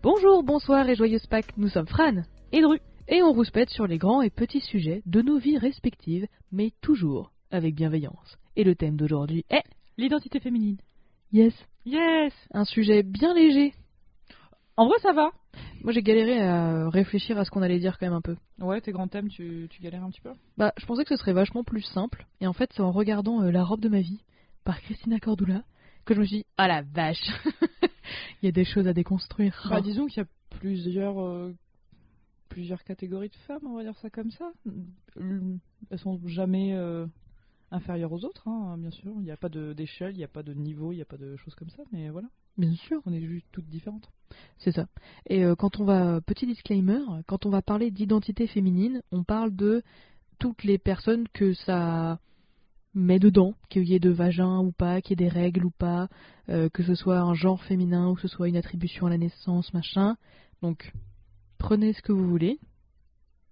Bonjour, bonsoir et joyeuse Pâques, nous sommes Fran et Dru, et on rouspète sur les grands et petits sujets de nos vies respectives, mais toujours avec bienveillance. Et le thème d'aujourd'hui est l'identité féminine. Yes, Un sujet bien léger. En vrai, ça va. Moi j'ai galéré à réfléchir à ce qu'on allait dire quand même un peu. Ouais, tes grands thèmes, tu galères un petit peu. Bah, je pensais que ce serait vachement plus simple, et en fait c'est en regardant La robe de ma vie, par Christina Cordula, que je me suis dit, ah la vache, il y a des choses à déconstruire. Bah, disons qu'il y a plusieurs catégories de femmes, on va dire ça comme ça. Elles sont jamais inférieures aux autres, hein, bien sûr. Il n'y a pas d'échelle, il n'y a pas de niveau, il n'y a pas de choses comme ça, mais voilà. Bien sûr. On est juste toutes différentes. C'est ça. Et quand on va, petit disclaimer, quand on va parler d'identité féminine, on parle de toutes les personnes que ça met dedans, qu'il y ait de vagin ou pas, qu'il y ait des règles ou pas, que ce soit un genre féminin ou que ce soit une attribution à la naissance, machin. Donc, prenez ce que vous voulez.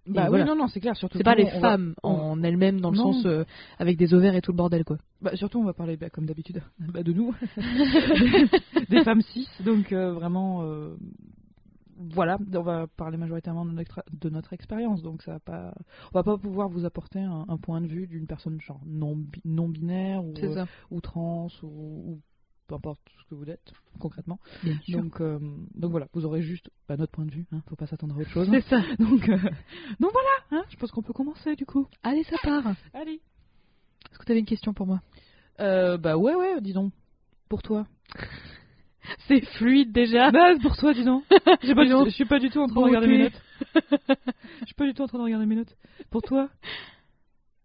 Bah voilà. oui, non, c'est clair. Surtout c'est pas les femmes en elles-mêmes dans le sens avec des ovaires et tout le bordel, quoi. Bah, surtout, on va parler, comme d'habitude, de nous, des femmes cis. Donc, vraiment, voilà, on va parler majoritairement de notre expérience. Donc, on va pas pouvoir vous apporter un point de vue d'une personne genre non binaire ou trans ou peu importe ce que vous êtes concrètement. Bien sûr. Donc voilà, vous aurez juste notre point de vue, hein, faut pas s'attendre à autre chose. C'est ça. Donc voilà, hein, je pense qu'on peut commencer du coup. Allez, ça part. Allez. Est-ce que tu avais une question pour moi? Bah ouais, dis donc. Pour toi. C'est fluide déjà. Bah pour toi, dis donc. Je suis pas du tout en train de regarder mes notes. Je suis pas du tout en train de regarder mes notes. Pour toi,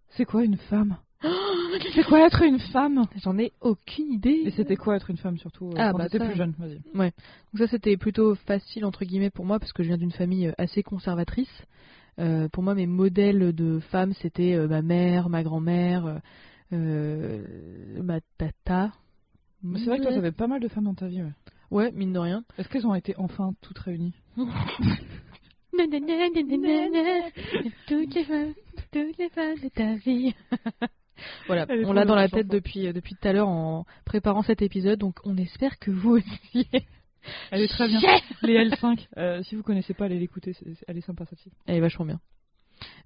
c'est quoi une femme? C'est quoi être une femme? J'en ai aucune idée. Et c'était quoi être une femme surtout quand t'étais plus jeune? Vas-y. Ouais. Donc ça c'était plutôt facile entre guillemets pour moi parce que je viens d'une famille assez conservatrice. Pour moi mes modèles de femmes c'était ma mère, ma grand-mère, ma tata. Mais c'est vrai que toi t'avais pas mal de femmes dans ta vie. Ouais, mine de rien. Est-ce qu'elles ont été enfin toutes réunies? Toutes les femmes de ta vie. Voilà, on l'a dans la tête depuis tout à l'heure en préparant cet épisode, donc on espère que vous aussi. Elle est très bien. Les L5, si vous connaissez pas, allez l'écouter, elle est sympa celle-ci. Elle est vachement bien.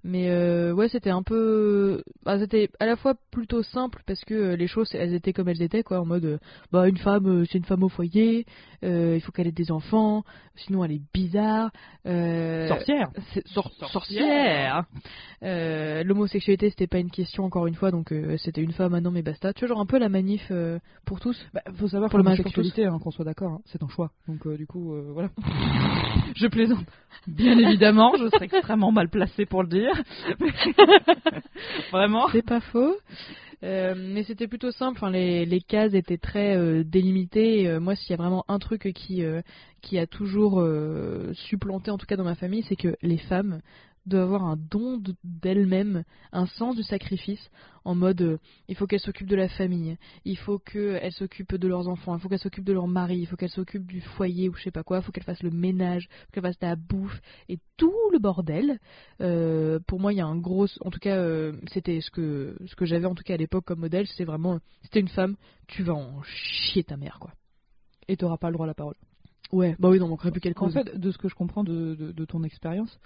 Mais ouais, c'était un peu... c'était à la fois plutôt simple parce que les choses, elles étaient comme elles étaient, quoi, en mode, une femme, c'est une femme au foyer, il faut qu'elle ait des enfants, sinon elle est bizarre. Sorcière. Sorcière. L'homosexualité, c'était pas une question, encore une fois, donc c'était une femme, non mais basta. Tu vois, genre un peu la manif pour tous. Faut savoir que l'homosexualité, qu'on soit d'accord, c'est un choix. Donc du coup, voilà. Je plaisante. Bien évidemment, je serais extrêmement mal placée pour le dire. Vraiment. C'est pas faux. Mais c'était plutôt simple. Enfin, les cases étaient très délimitées. Moi, s'il y a vraiment un truc qui a toujours supplanté, en tout cas dans ma famille, c'est que les femmes doivent avoir un don d'elles-mêmes, un sens du sacrifice, en mode il faut qu'elles s'occupent de la famille, il faut qu'elles s'occupent de leurs enfants, il faut qu'elles s'occupent de leur mari, il faut qu'elles s'occupent du foyer ou je sais pas quoi, il faut qu'elles fassent le ménage, qu'elles fassent de la bouffe et tout le bordel. Pour moi, il y a un gros... En tout cas, c'était ce que j'avais en tout cas à l'époque comme modèle, c'était une femme, tu vas en chier ta mère, quoi. Et t'auras pas le droit à la parole. Ouais, bah oui, non, manquerait plus quelle cause. En fait, de ce que je comprends de ton expérience,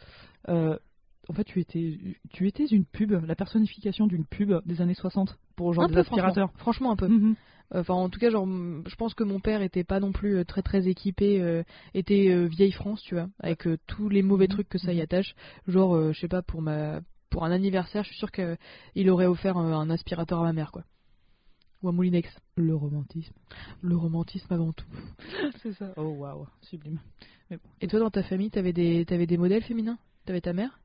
en fait, tu étais une pub, la personnification d'une pub des années 60 pour genre des aspirateurs. Franchement, un peu. Enfin, en tout cas, genre, je pense que mon père était pas non plus très très équipé, était vieille France, tu vois, avec tous les mauvais trucs que ça y attache. Genre, je sais pas, pour un anniversaire, je suis sûr qu'il aurait offert un aspirateur à ma mère, quoi. Ou un Moulinex. Le romantisme. Le romantisme avant tout. C'est ça. Oh waouh, sublime. Mais bon. Et toi, dans ta famille, t'avais des modèles féminins? T'avais ta mère?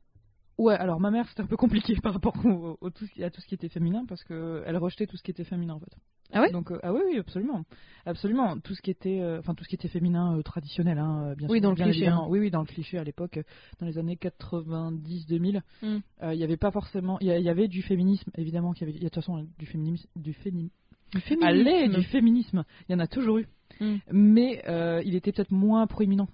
Ouais, alors ma mère c'était un peu compliqué par rapport à tout ce qui était féminin parce que elle rejetait tout ce qui était féminin en fait. Ah ouais? Donc oui, absolument, tout ce qui était féminin traditionnel, hein, bien sûr. Oui, dans le cliché. Hein. Oui, dans le cliché à l'époque, dans les années 90-2000, il y avait pas forcément, il y avait du féminisme évidemment, il y a de toute façon du féminisme. Allez, du féminisme, il y en a toujours eu, mais il était peut-être moins proéminent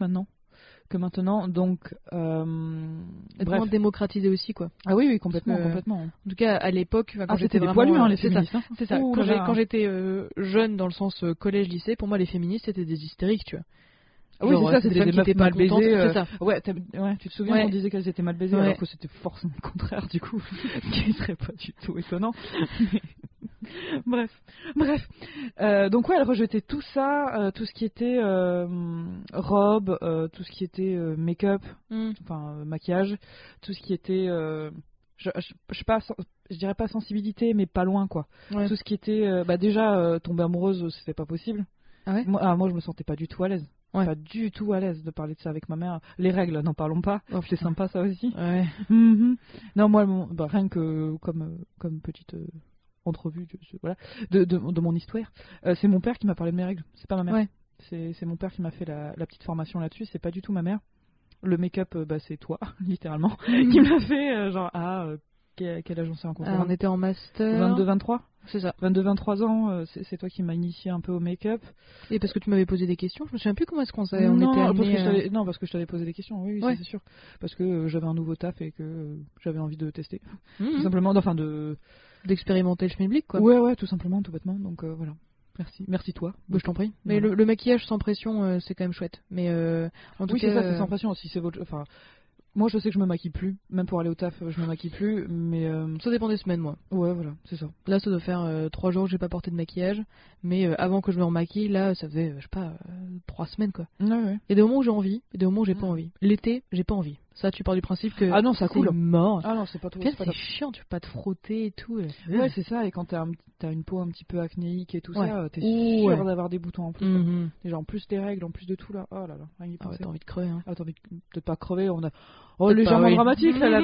que maintenant, donc moins démocratisé aussi, quoi. Ah oui, complètement. En tout cas, à l'époque, quand j'étais des vraiment poilus, les féministes. C'est ça. Quand j'étais jeune, dans le sens collège, lycée, pour moi, les féministes c'était des hystériques, tu vois. Ah oui, Genre, c'est ça, des c'était femmes des qui meufs étaient pas mal contentes, baisées. c'est ça. Ouais, tu te souviens Ouais. qu'on disait qu'elles étaient mal baisées, Ouais. alors que c'était forcément le contraire, du coup, ce qui serait pas du tout étonnant. Bref. Donc ouais, elle rejetait tout ça, tout ce qui était robe, tout ce qui était make-up, Mm. enfin maquillage, tout ce qui était, je sais pas, je dirais pas sensibilité, mais pas loin quoi. Ouais. Tout ce qui était, bah déjà tomber amoureuse, c'était pas possible. Ah ouais. Moi, je me sentais pas du tout à l'aise. Ouais. Pas du tout à l'aise de parler de ça avec ma mère. Les règles, n'en parlons pas. Oh, C'est putain. sympa ça aussi. Ouais. Mhm. Non, moi, rien que comme petite entrevue voilà, de mon histoire, c'est mon père qui m'a parlé de mes règles. C'est pas ma mère. Ouais. C'est mon père qui m'a fait la petite formation là-dessus. C'est pas du tout ma mère. Le make-up, c'est toi, littéralement, qui m'a fait quel âge on s'est rencontrés? Ah, on était en master. 22-23. C'est ça. 22-23 ans, c'est toi qui m'as initié un peu au make-up. Et parce que tu m'avais posé des questions, je me souviens plus comment est-ce qu'on on était Non, amenés. parce que je t'avais posé des questions, oui, Ouais. ça, c'est sûr. Parce que j'avais un nouveau taf et que j'avais envie de tester. Mhm. Tout simplement, D'expérimenter le schmilblick, quoi. Ouais, tout simplement, tout bêtement. Donc voilà. Merci toi. Bah, je t'en prie. Mais Voilà. le maquillage sans pression, c'est quand même chouette. Mais en tout Oui, cas, c'est ça, c'est sans pression. Si c'est votre, enfin, moi je sais que je me maquille plus, même pour aller au taf, je me maquille plus, mais ça dépend des semaines, moi. ouais, voilà, c'est ça. Là, ça doit faire 3 jours que j'ai pas porté de maquillage. Mais avant que je me remaquille, là, ça faisait, je sais pas, 3 semaines, quoi. Ouais. Il y a des moments où j'ai envie, et des moments où j'ai pas envie. L'été, j'ai pas envie. Ça, tu pars du principe que Ah non, ça c'est coule. mort. Ah non, c'est pas trop. Putain, C'est pas c'est top. chiant, tu peux pas te frotter et tout. Ouais, c'est ça. Et quand t'as une peau un petit peu acnéique et tout Ouais. ça, t'es Ouh, sûr ouais. d'avoir des boutons en plus. Quoi. Mhm. Déjà en plus des règles, en plus de tout là. Oh là là, rien y Ah ouais, penser. t'as envie de crever, hein. Ah, t'as envie de pas crever, on a... Oh, Peut-être légèrement pas, oui. dramatique, là, la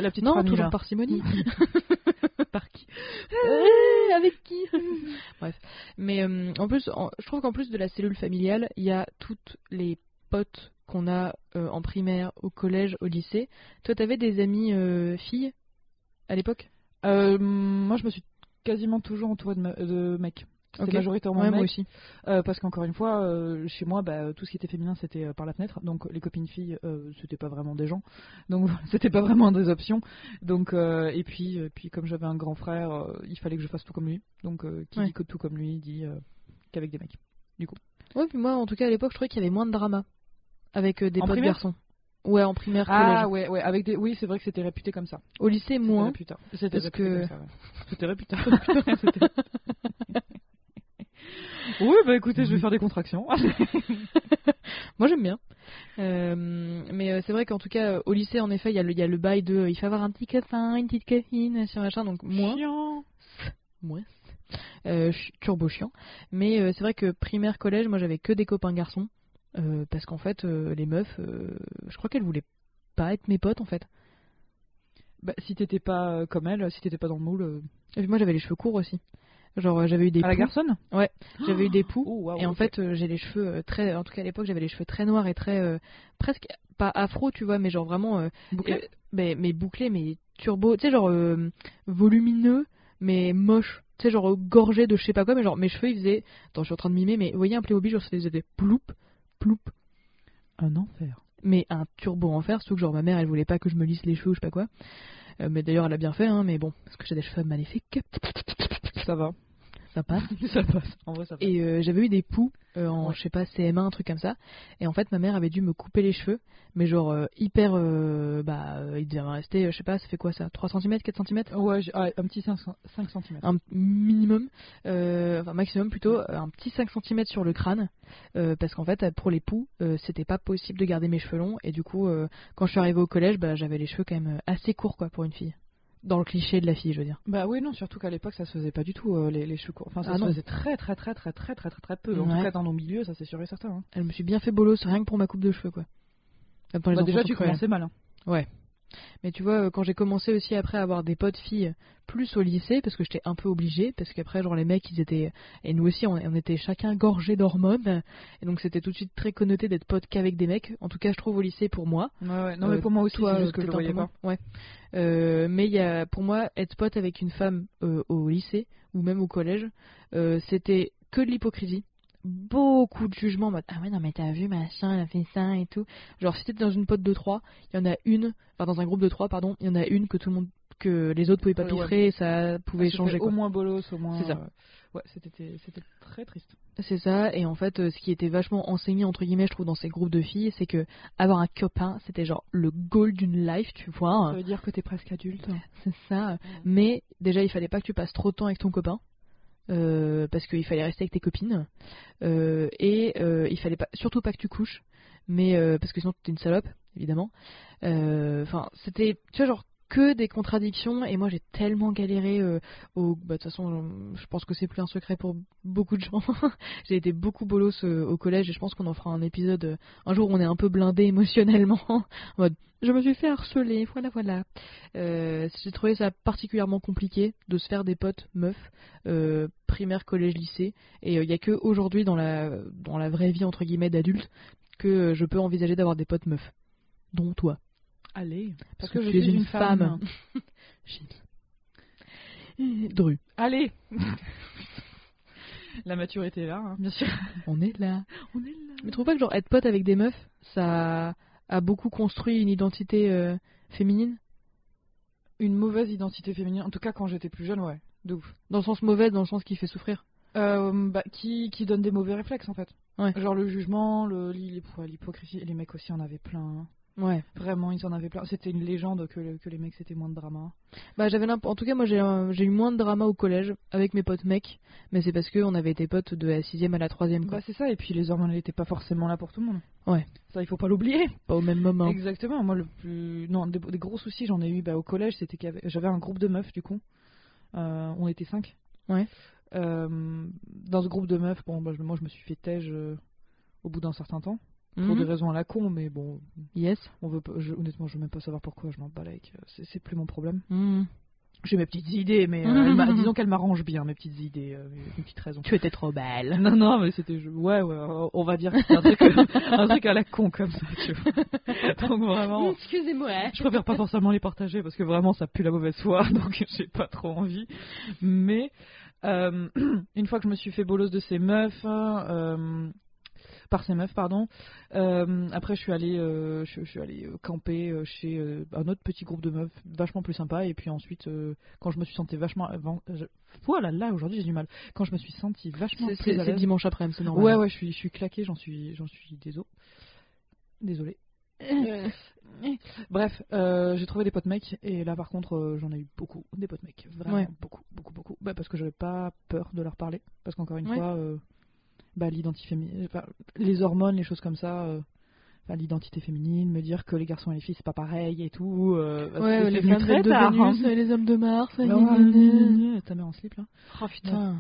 petite Non, Fanny, toujours là. parcimonie. Par qui Avec qui Bref. Mais en plus, je trouve qu'en plus de la cellule familiale, il y a toutes les potes qu'on a en primaire, au collège, au lycée. Toi, t'avais des amies filles à l'époque? Moi, je me suis quasiment toujours entourée de mecs. C'était Ok. majoritairement Ouais, mecs. moi aussi. Parce qu'encore une fois, chez moi, tout ce qui était féminin, c'était par la fenêtre. Donc les copines filles, c'était pas vraiment des gens. Donc c'était pas vraiment des options. Donc et puis comme j'avais un grand frère, il fallait que je fasse tout comme lui. Donc qui Ouais. dit que tout comme lui dit qu'avec des mecs. Du coup. Ouais, puis moi, en tout cas, à l'époque, je trouvais qu'il y avait moins de drama avec des En potes primaire garçons. Ouais, en primaire, collège. Ah ouais, avec des. Oui, c'est vrai que c'était réputé comme ça. Au lycée, moins. C'était parce réputé que- comme ça. Ouais. C'était réputé. Oui, bah écoutez, je vais faire des contractions. Moi, j'aime bien. Mais c'est vrai qu'en tout cas, au lycée, en effet, il y a le bail de il faut avoir un petit copain, une petite copine, sur machin. Donc, moins. Chiant. Moins. Turbo chiant. Mais c'est vrai que primaire, collège, moi, j'avais que des copains garçons. Parce qu'en fait, les meufs, je crois qu'elles voulaient pas être mes potes, en fait. Bah, si t'étais pas comme elle, si t'étais pas dans le moule. Et puis moi, j'avais les cheveux courts aussi. Genre, j'avais eu des À la poux. garçonne J'avais eu des poux. Oh, waouh, Et en ok. fait, j'ai les cheveux très. En tout cas, à l'époque, j'avais les cheveux très noirs et très. Presque. Pas afro, tu vois, mais genre vraiment. Bouclés mais bouclés, mais turbo. Tu sais, genre volumineux, mais moche. Tu sais, genre gorgé de je sais pas quoi, mais genre mes cheveux, ils faisaient. Attends, je suis en train de mimer, mais vous voyez un Playmobil, genre, ça faisait ploup, ploup. Un enfer. Mais un turbo en fer, surtout que genre ma mère, elle voulait pas que je me lisse les cheveux ou je sais pas quoi. Mais d'ailleurs, elle a bien fait, hein, mais bon, parce que j'ai des cheveux magnifiques. Ça va. Ça passe. Ça passe. En vrai, ça passe. Et j'avais eu des poux en, Ouais. je sais pas, CM1, un truc comme ça. Et en fait, ma mère avait dû me couper les cheveux, mais genre hyper. Il devait me rester, je sais pas, ça fait quoi ça 3 cm, 4 cm Ouais, un petit 5 cm. Un minimum, enfin maximum plutôt, un petit 5 cm sur le crâne. Parce qu'en fait, pour les poux, c'était pas possible de garder mes cheveux longs. Et du coup, quand je suis arrivée au collège, j'avais les cheveux quand même assez courts quoi, pour une fille. Dans le cliché de la fille, je veux dire. Bah oui, non, surtout qu'à l'époque, ça se faisait pas du tout, les cheveux courts. Enfin, ça Ah se non. faisait très peu. En Ouais. tout cas, dans nos milieux, ça c'est sûr et certain. Hein. Elle me suis bien fait bolos, rien que pour ma coupe de cheveux quoi. Attends, les Bah, enfants déjà, sont tu cruels. commençais mal. Hein. Ouais. Mais tu vois, quand j'ai commencé aussi après à avoir des potes filles plus au lycée, parce que j'étais un peu obligée, parce qu'après, genre, les mecs, ils étaient. Et nous aussi, on était chacun gorgés d'hormones. Et donc, c'était tout de suite très connoté d'être pote qu'avec des mecs. En tout cas, je trouve au lycée pour moi. Ouais. Non, mais pour moi aussi, Toi, c'est juste que je le peut-être un voyais peu pas. moins. Ouais. Mais il y a, pour moi, être pote avec une femme au lycée, ou même au collège, c'était que de l'hypocrisie. Beaucoup de jugements en mode ah ouais non mais t'as vu machin elle a fait ça et tout, genre si t'es dans une pote de 3 il y en a une, enfin dans un groupe de 3 pardon, il y en a une que tout le monde que les autres pouvaient pas piffrer et ça pouvait changer. Au moins bolos, au moins. C'est ça. Ouais, c'était très triste. C'est ça, et en fait, ce qui était vachement enseigné, entre guillemets, je trouve, dans ces groupes de filles, c'est que avoir un copain, c'était genre le goal d'une life, tu vois. Ça veut dire que t'es presque adulte. C'est ça. Mais déjà, il fallait pas que tu passes trop de temps avec ton copain. Parce qu'il fallait rester avec tes copines. Il fallait pas, surtout pas que tu couches. Mais parce que sinon, t'es une salope, évidemment. Enfin, c'était, tu vois, genre, que des contradictions, et moi j'ai tellement galéré de toute façon je pense que c'est plus un secret pour beaucoup de gens. J'ai été beaucoup bolos au collège, et je pense qu'on en fera un épisode un jour où on est un peu blindé émotionnellement en mode je me suis fait harceler, voilà. J'ai trouvé ça particulièrement compliqué de se faire des potes meufs primaire, collège, lycée, et il y a que aujourd'hui dans la vraie vie entre guillemets d'adulte que je peux envisager d'avoir des potes meufs, dont toi. Allez, parce que je suis une femme. Dru. Allez. La maturité est là, hein, bien sûr. On est là. Mais tu trouves pas que genre être pote avec des meufs, ça a beaucoup construit une identité féminine? Une mauvaise identité féminine, en tout cas quand j'étais plus jeune, ouais, de ouf. Dans le sens mauvais, dans le sens qui fait souffrir. Qui donne des mauvais réflexes en fait. Ouais. Genre le jugement, l'hypocrisie, et les mecs aussi en avaient plein. Ouais. Vraiment, ils en avaient plein. C'était une légende que les mecs c'était moins de drama. Bah en tout cas moi j'ai eu moins de drama au collège avec mes potes mecs, mais c'est parce que on avait été potes de la 6ème à la 3ème. Bah c'est ça, et puis les hormones n'étaient pas forcément là pour tout le monde. Ouais. Ça il faut pas l'oublier. Pas au même moment. Exactement. Moi des gros soucis j'en ai eu au collège, c'était j'avais un groupe de meufs du coup. On était 5. Ouais. Dans ce groupe de meufs, moi je me suis fait tège au bout d'un certain temps. Pour des raisons à la con, mais bon. Yes. Honnêtement, je veux même pas savoir pourquoi, je m'en bats avec. C'est plus mon problème. Mmh. J'ai mes petites idées, mais disons qu'elles m'arrangent bien, mes petites idées, mes petites raisons. Tu étais trop belle. Non, mais c'était. Ouais, on va dire que c'était un truc à la con comme ça, tu vois. Donc vraiment. Excusez-moi. Je préfère pas forcément les partager parce que vraiment ça pue la mauvaise foi, donc j'ai pas trop envie. Mais une fois que je me suis fait bolos de ces meufs. Par ces meufs, pardon. Après, je suis allée camper chez un autre petit groupe de meufs, vachement plus sympa. Et puis ensuite, quand je me suis sentie vachement... Oh là là, aujourd'hui j'ai du mal. Quand je me suis sentie vachement plus à l'aise... C'est dimanche après-midi, c'est normal. Ouais, je suis claquée, j'en suis désolée. Bref, j'ai trouvé des potes mecs, et là par contre j'en ai eu beaucoup, des potes mecs. Vraiment beaucoup. Parce que j'avais pas peur de leur parler. Parce qu'encore une fois... l'identité féminine, les hormones, les choses comme ça, l'identité féminine, me dire que les garçons et les filles c'est pas pareil et tout. Les femmes de Vénus, les hommes de Mars. Ta mère en slip là. Oh putain.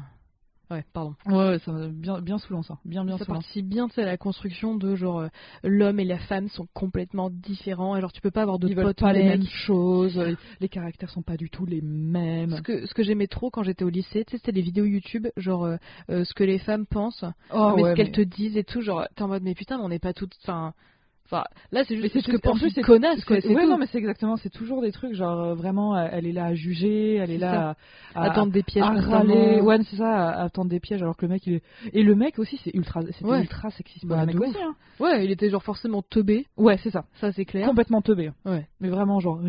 Ouais, pardon. Ouais, ça bien saoulant ça. Bien ça saoulant. participe bien, tu sais, à la construction de genre l'homme et la femme sont complètement différents. Et genre tu peux pas avoir de Ils veulent potes pas les mêmes choses. Les caractères sont pas du tout les mêmes. Ce que j'aimais trop quand j'étais au lycée, tu sais, c'était des vidéos YouTube, genre ce que les femmes pensent, ce qu'elles te disent et tout. Genre t'es en mode mais putain, mais on n'est pas toutes. Enfin, là c'est juste ce que pense une connasse, quoi. Ouais, non, mais c'est exactement, c'est toujours des trucs, genre vraiment, elle est là à juger, elle est là à attendre des pièges, à râler. Ouais, c'est ça, à attendre des pièges, alors que le mec, il est. Et le mec aussi, c'était ultra sexiste. Bah, le mec aussi, hein. Ouais, il était genre forcément teubé. Ouais, c'est ça. Ça, c'est clair. Complètement teubé. Ouais. Mais vraiment, genre.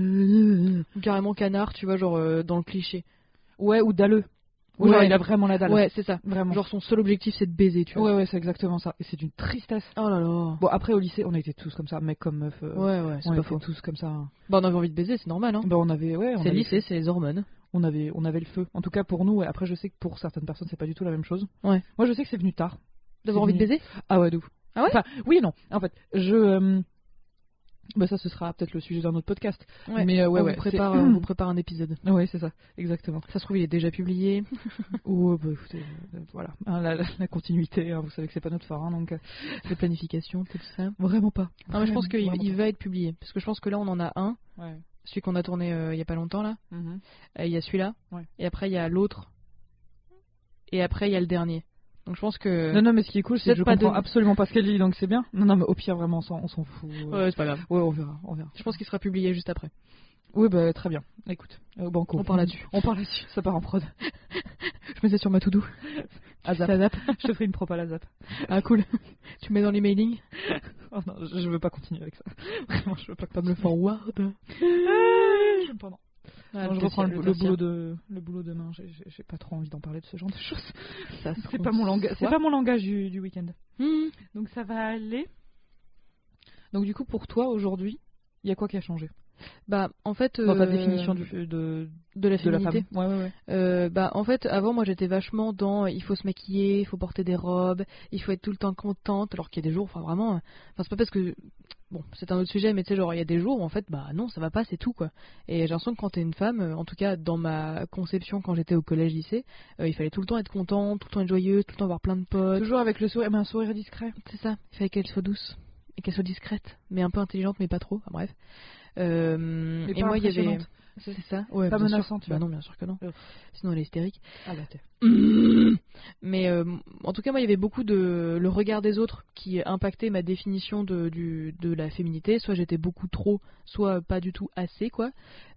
Carrément canard, tu vois, genre dans le cliché. Ouais, ou dalleux. Ouais, genre, il a vraiment la dalle. Ouais, c'est ça. Vraiment. Genre son seul objectif c'est de baiser, tu vois. Ouais, c'est exactement ça. Et c'est d'une tristesse. Oh là là. Bon, après au lycée, on était tous comme ça, mecs comme meufs. Ouais, c'est pas faux. Tous comme ça. Bah, on avait envie de baiser, c'est normal, hein. Bah, on avait, c'est le lycée, c'est les hormones. On avait le feu. En tout cas pour nous. Et après, je sais que pour certaines personnes, c'est pas du tout la même chose. Ouais. Moi, je sais que c'est venu tard. D'avoir envie de baiser. Ah ouais, d'où. Ah ouais. Enfin, oui et non. En fait, bah ça ce sera peut-être le sujet d'un autre podcast. Ouais. Mais on vous prépare un épisode. Ouais, c'est ça, exactement. Ça se trouve il est déjà publié. Ou écoutez, voilà, la continuité, hein, vous savez que c'est pas notre fort, hein, donc la planification, tout ça. Vraiment pas. Non, mais je pense qu'il va être publié parce que je pense que là on en a un. Ouais. Celui qu'on a tourné il y a pas longtemps là. Il y a celui-là. Ouais. Et après il y a l'autre. Et après il y a le dernier. Donc je pense que... Non, mais ce qui est cool, c'est que je comprends absolument pas ce qu'elle dit, donc c'est bien. Non, mais au pire, vraiment, on s'en fout. Ouais, c'est pas grave. Ouais, on verra. Je pense qu'il sera publié juste après. Oui, bah très bien. Écoute, banco. On parle là-dessus. Ça part en prod. Je mets ça sur ma to-do. À Zap. Je te ferai une prop à la Zap. Ah, cool. Tu mets dans l'emailing. Oh non, je veux pas continuer avec ça. Vraiment, je veux pas me le forward. Je me pendant. Non, je reprends le boulot demain. J'ai pas trop envie d'en parler de ce genre de choses. C'est pas mon langage du week-end. Donc ça va aller. Donc du coup, pour toi aujourd'hui, il y a quoi qui a changé? Bah en fait dans ta définition de la féminité. Ouais. Bah en fait avant moi j'étais vachement dans il faut se maquiller, il faut porter des robes, il faut être tout le temps contente, alors qu'il y a des jours enfin c'est pas parce que bon c'est un autre sujet, mais tu sais genre il y a des jours où en fait bah non ça va pas, c'est tout quoi. Et j'ai l'impression que quand t'es une femme, en tout cas dans ma conception quand j'étais au collège lycée, il fallait tout le temps être contente, tout le temps être joyeuse, tout le temps avoir plein de potes, toujours avec le sourire, mais un sourire discret. C'est ça, il fallait qu'elle soit douce et qu'elle soit discrète mais un peu intelligente mais pas trop, enfin, bref. Et moi il y avait c'est ça, ouais, pas menaçante. Bah non, bien sûr que non. Sinon elle est hystérique. Ah bah t'es. Mais en tout cas moi il y avait beaucoup de le regard des autres qui impactait ma définition de la féminité. Soit j'étais beaucoup trop, soit pas du tout assez quoi.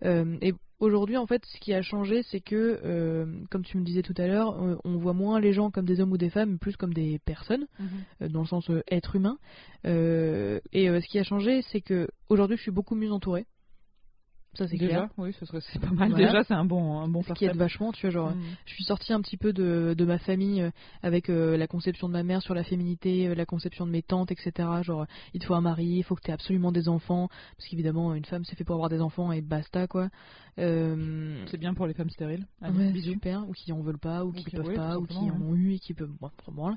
Et aujourd'hui en fait ce qui a changé c'est que comme tu me disais tout à l'heure, on voit moins les gens comme des hommes ou des femmes, mais plus comme des personnes, dans le sens être humain. Ce qui a changé c'est que aujourd'hui je suis beaucoup mieux entourée. Ça c'est déjà, clair. oui, c'est pas mal. Voilà. Déjà, c'est un bon ce qui aide vachement, tu vois, genre, je suis sortie un petit peu de ma famille avec la conception de ma mère sur la féminité, la conception de mes tantes, etc. Genre, il te faut un mari, il faut que tu aies absolument des enfants, parce qu'évidemment, une femme c'est fait pour avoir des enfants et basta, quoi. C'est bien pour les femmes stériles. Ouais, super, ou qui en veulent pas, ou qui peuvent pas, ou qui en ont eu et qui peuvent. Bon,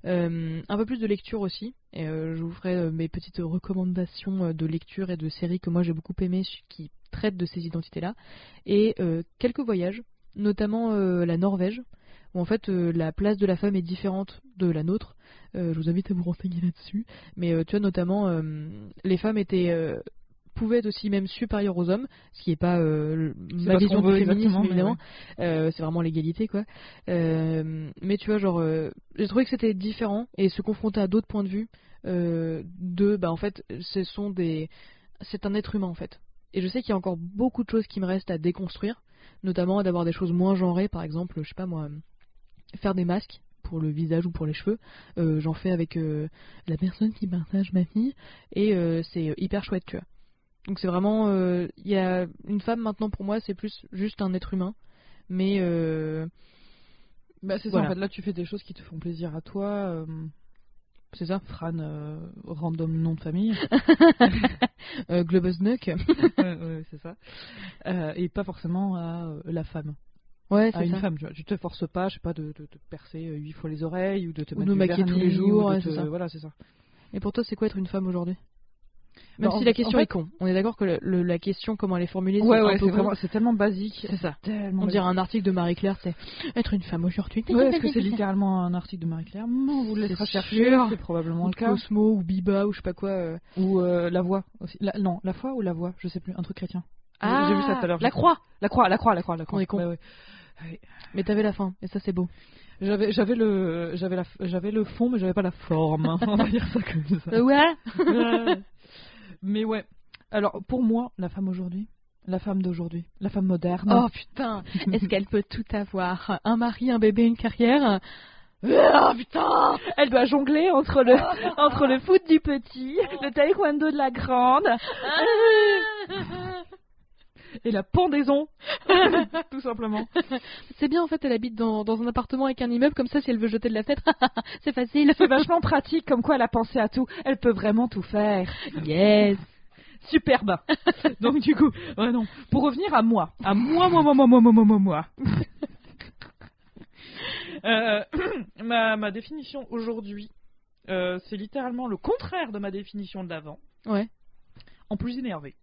un peu plus de lecture aussi. Et je vous ferai mes petites recommandations de lecture et de séries que moi j'ai beaucoup aimées qui traitent de ces identités-là. Et quelques voyages, notamment la Norvège, où en fait la place de la femme est différente de la nôtre. Je vous invite à vous renseigner là-dessus. Mais tu vois, notamment, les femmes pouvaient être aussi même supérieures aux hommes, ce qui n'est pas ma vision du féminisme évidemment, c'est vraiment l'égalité quoi. Mais tu vois genre j'ai trouvé que c'était différent et se confronter à d'autres points de vue en fait c'est un être humain en fait. Et je sais qu'il y a encore beaucoup de choses qui me restent à déconstruire, notamment d'avoir des choses moins genrées, par exemple je sais pas moi, faire des masques pour le visage ou pour les cheveux, j'en fais avec la personne qui partage ma fille et c'est hyper chouette tu vois. Donc c'est vraiment, il y a une femme maintenant pour moi, c'est plus juste un être humain, mais c'est voilà. Ça. En fait, là tu fais des choses qui te font plaisir à toi. C'est ça. Fran, random nom de famille. Globusnuck. Ouais, c'est ça. Et pas forcément à la femme. Ouais, c'est à une ça. femme, tu te forces pas, je sais pas, de te percer 8 fois les oreilles ou de te ou mettre de du maquiller vernis, tous les jours. Ouais, c'est ça. Voilà, c'est ça. Et pour toi, c'est quoi être une femme aujourd'hui? Même si la question est con. On est d'accord que la question, comment elle est formulée, c'est tellement basique. C'est ça. On dirait un article de Marie-Claire, c'est être une femme aujourd'hui. Ouais, est-ce que c'est littéralement un article de Marie-Claire? Non, vous le laissera chercher, c'est probablement le cas. Cosmo ou Biba ou je sais pas quoi. Ou La Voix aussi. La foi ou La Voix, je sais plus, un truc chrétien. Ah, j'ai vu ça tout à l'heure. La Croix. On est con. Ouais. Mais t'avais la fin, et ça c'est beau. J'avais le fond, mais j'avais pas la forme. On va dire ça comme ça. Ouais. Mais ouais. Alors pour moi, la femme d'aujourd'hui, la femme moderne. Oh putain, est-ce qu'elle peut tout avoir? Un mari, un bébé, une carrière? Oh putain, elle doit jongler entre le foot du petit, le taekwondo de la grande. Et la pendaison, tout simplement. C'est bien en fait, elle habite dans un appartement avec un immeuble, comme ça si elle veut jeter de la fenêtre, c'est facile. C'est vachement pratique, comme quoi elle a pensé à tout. Elle peut vraiment tout faire. Yes. Superbe. Donc du coup, ouais non. Pour revenir à moi. Ma définition aujourd'hui, c'est littéralement le contraire de ma définition d'avant. Ouais. En plus énervé.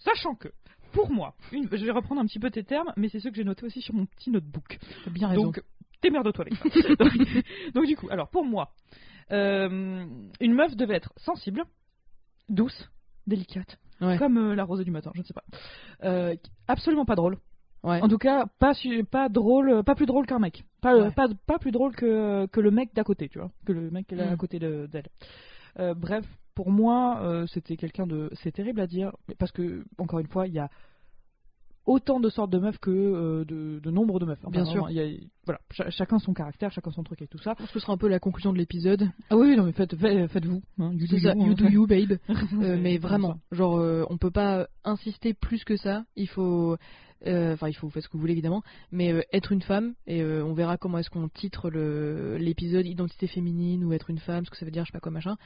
Sachant que, pour moi, je vais reprendre un petit peu tes termes, mais c'est ceux que j'ai notés aussi sur mon petit notebook. T'as bien raison. Donc, démerde-toi avec ça. donc du coup, alors pour moi, une meuf devait être sensible, douce, délicate, comme la rosée du matin, je ne sais pas. Absolument pas drôle. Ouais. En tout cas, pas drôle, pas plus drôle qu'un mec. Pas plus drôle que le mec d'à côté, tu vois, que le mec qu'elle a à côté d'elle. Bref, pour moi, c'était quelqu'un de... C'est terrible à dire, parce que, encore une fois, il y a autant de sortes de meufs que de nombre de meufs. Enfin, Bien sûr. vraiment, voilà, chacun son caractère, chacun son truc et tout ça. Je pense que ce sera un peu la conclusion de l'épisode. Ah oui, non mais faites-vous. Hein, C'est ça, you do you, babe. Mais comme vraiment, genre, on peut pas insister plus que ça. Il faut, il faut faire ce que vous voulez évidemment, mais être une femme, et on verra comment est-ce qu'on titre l'épisode identité féminine ou être une femme, ce que ça veut dire, je sais pas quoi machin.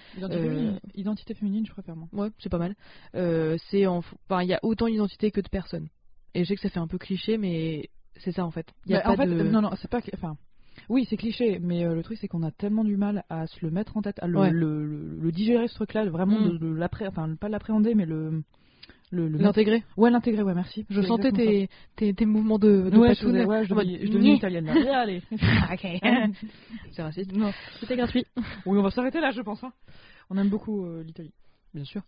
Identité féminine, je préfère moi. Ouais, c'est pas mal. Il y a autant d'identités que de personnes. Et je sais que ça fait un peu cliché, mais c'est ça en fait. Non, c'est pas. Enfin, oui, c'est cliché, mais le truc c'est qu'on a tellement du mal à se le mettre en tête, à le digérer ce truc-là, vraiment pas l'appréhender, mais l'intégrer. Ouais, l'intégrer, ouais, merci. Je sentais tes mouvements de patoune. Ouais, je deviens italienne. Là. Allez. C'est raciste. Non, c'était gratuit. Oui, on va s'arrêter là, je pense. Hein. On aime beaucoup l'Italie. Bien sûr.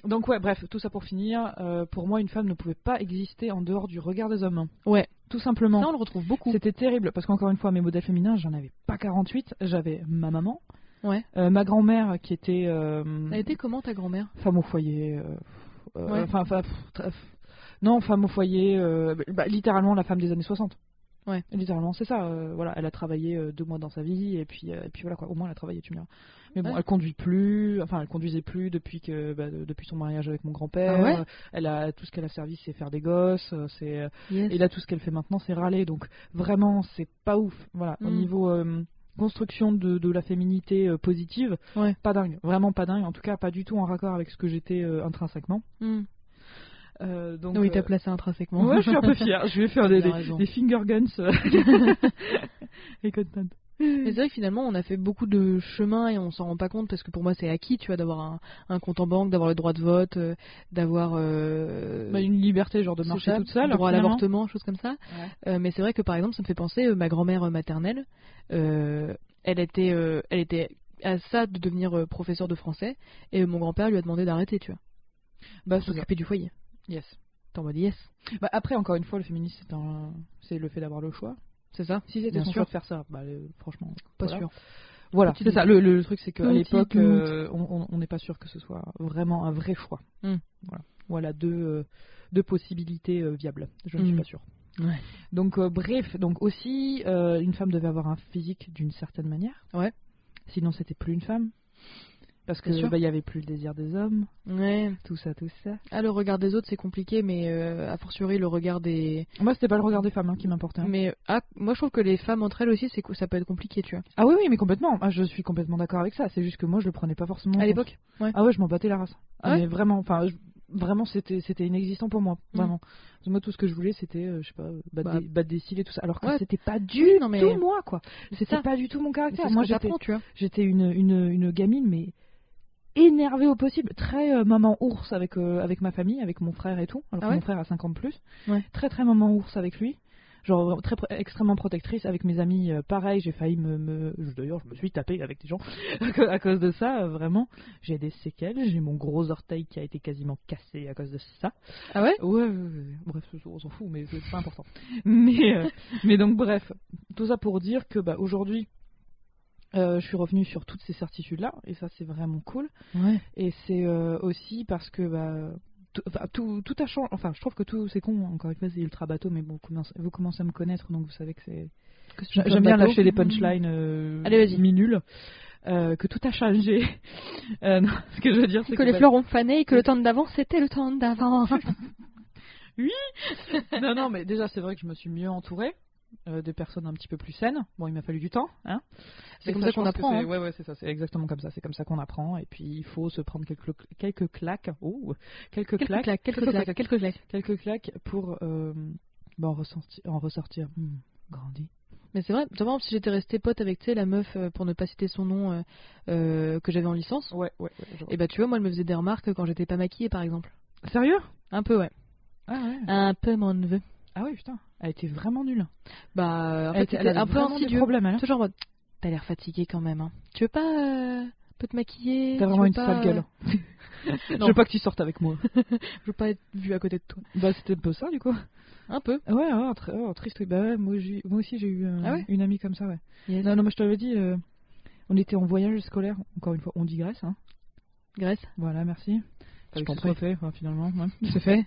Donc ouais, bref, tout ça pour finir. Pour moi, une femme ne pouvait pas exister en dehors du regard des hommes. Ouais. Tout simplement. Ça, on le retrouve beaucoup. C'était terrible, parce qu'encore une fois, mes modèles féminins, j'en avais pas 48. J'avais ma maman. Ouais. Ma grand-mère qui était... Elle était comment ta grand-mère? Femme au foyer. Ouais. Non, femme au foyer, littéralement la femme des années 60. Ouais. Littéralement, c'est ça. Voilà, elle a travaillé 2 mois dans sa vie, et puis voilà quoi. Au moins, elle a travaillé, tu me diras. Mais bon, elle conduisait plus depuis son mariage avec mon grand-père. Ah ouais. Elle a tout ce qu'elle a servi, c'est faire des gosses, Yes. et là tout ce qu'elle fait maintenant, c'est râler. Donc vraiment, c'est pas ouf. Voilà, au niveau construction de la féminité positive, pas dingue, vraiment pas dingue. En tout cas, pas du tout en raccord avec ce que j'étais intrinsèquement. Donc, oui, t'as placé intrinsèquement. Ouais, je suis un peu fière. Je vais faire des finger guns. Et content. Mais c'est vrai que finalement, on a fait beaucoup de chemin et on s'en rend pas compte parce que pour moi, c'est acquis, tu vois, d'avoir un compte en banque, d'avoir le droit de vote, d'avoir une liberté, genre de marcher toute seule, droit à l'avortement, choses comme ça. Ouais. Mais c'est vrai que par exemple, ça me fait penser, ma grand-mère maternelle, elle était à ça de devenir professeure de français et mon grand-père lui a demandé d'arrêter, tu vois. S'occuper du foyer. Yes. T'es en mode yes. Après, encore une fois, le féminisme, c'est le fait d'avoir le choix. C'est ça. Si c'était son choix de faire ça, franchement, pas sûr. Voilà, c'est ça. Le truc, c'est qu'à l'époque, on n'est pas sûr que ce soit vraiment un vrai choix. Voilà, deux possibilités viables. Je ne suis pas sûre. Ouais. Donc, bref, aussi, une femme devait avoir un physique d'une certaine manière. Ouais. Sinon, c'était plus une femme. Parce que il y avait plus le désir des hommes. Ouais. Tout ça. Ah, le regard des autres, c'est compliqué, mais a fortiori le regard des... Moi, c'était pas le regard des femmes qui m'importait. Mais moi, je trouve que les femmes entre elles aussi, ça peut être compliqué, tu vois. Ah oui, mais complètement. Je suis complètement d'accord avec ça. C'est juste que moi, je le prenais pas forcément. À l'époque. Ouais. Ah ouais, je m'en battais la race. Ah ouais. Mais vraiment, vraiment, c'était inexistant pour moi. Vraiment. Moi, tout ce que je voulais, c'était, je sais pas, battre des cils et tout ça. Alors que c'était pas du tout moi, quoi. C'était pas du tout mon caractère. Moi, j'étais une gamine, mais énervée au possible, très maman ours avec ma famille, avec mon frère et tout, alors que mon frère a 50 plus, très très maman ours avec lui, genre extrêmement protectrice avec mes amis, pareil, j'ai failli d'ailleurs je me suis tapé avec des gens à cause de ça, vraiment, j'ai des séquelles, j'ai mon gros orteil qui a été quasiment cassé à cause de ça. Ah ouais? Ouais, bref, on s'en fout, mais c'est pas important. Mais donc bref, tout ça pour dire que aujourd'hui, je suis revenue sur toutes ces certitudes-là, et ça c'est vraiment cool. Ouais. Et c'est aussi parce que tout a changé. Enfin, je trouve que tout c'est con. Encore une fois, c'est ultra bateau, mais bon, vous commencez à me connaître, donc vous savez que c'est. J'aime bien lâcher des punchlines. Allez, vas-y. Mi-nulles. Que tout a changé. Non, ce que je veux dire, c'est que les fleurs ont fané et que le temps d'avant c'était le temps d'avant. Oui. Non, mais déjà c'est vrai que je me suis mieux entourée. Des personnes un petit peu plus saines. Bon, il m'a fallu du temps, hein. C'est comme ça qu'on apprend. Hein. Ouais, c'est ça, c'est exactement comme ça. C'est comme ça qu'on apprend. Et puis il faut se prendre quelques claques. Oh, quelques claques pour en ressortir grandi. Mais c'est vrai, par exemple, si j'étais restée pote avec la meuf, pour ne pas citer son nom, que j'avais en licence, et bah tu vois, moi elle me faisait des remarques quand j'étais pas maquillée par exemple. Sérieux? Un peu, ouais. Ah ouais. Un peu, mon neveu. Ah oui, putain, elle était vraiment nulle. En fait, elle avait un peu insidieux. Toujours en mode, t'as l'air fatiguée quand même. Hein. Tu veux pas peut te maquiller? T'as vraiment une sale gueule. Je veux pas que tu sortes avec moi. Je veux pas être vue à côté de toi. Bah c'était un peu ça du coup. Un peu. Ouais, triste. Oui. Bah ouais, moi aussi j'ai eu une amie comme ça, ouais. Yes. Non, moi je t'avais dit, on était en voyage scolaire. Encore une fois, on digresse. Hein. Grèce. Voilà, merci. Je t'en prie. Fait, finalement. Ouais. C'est fait.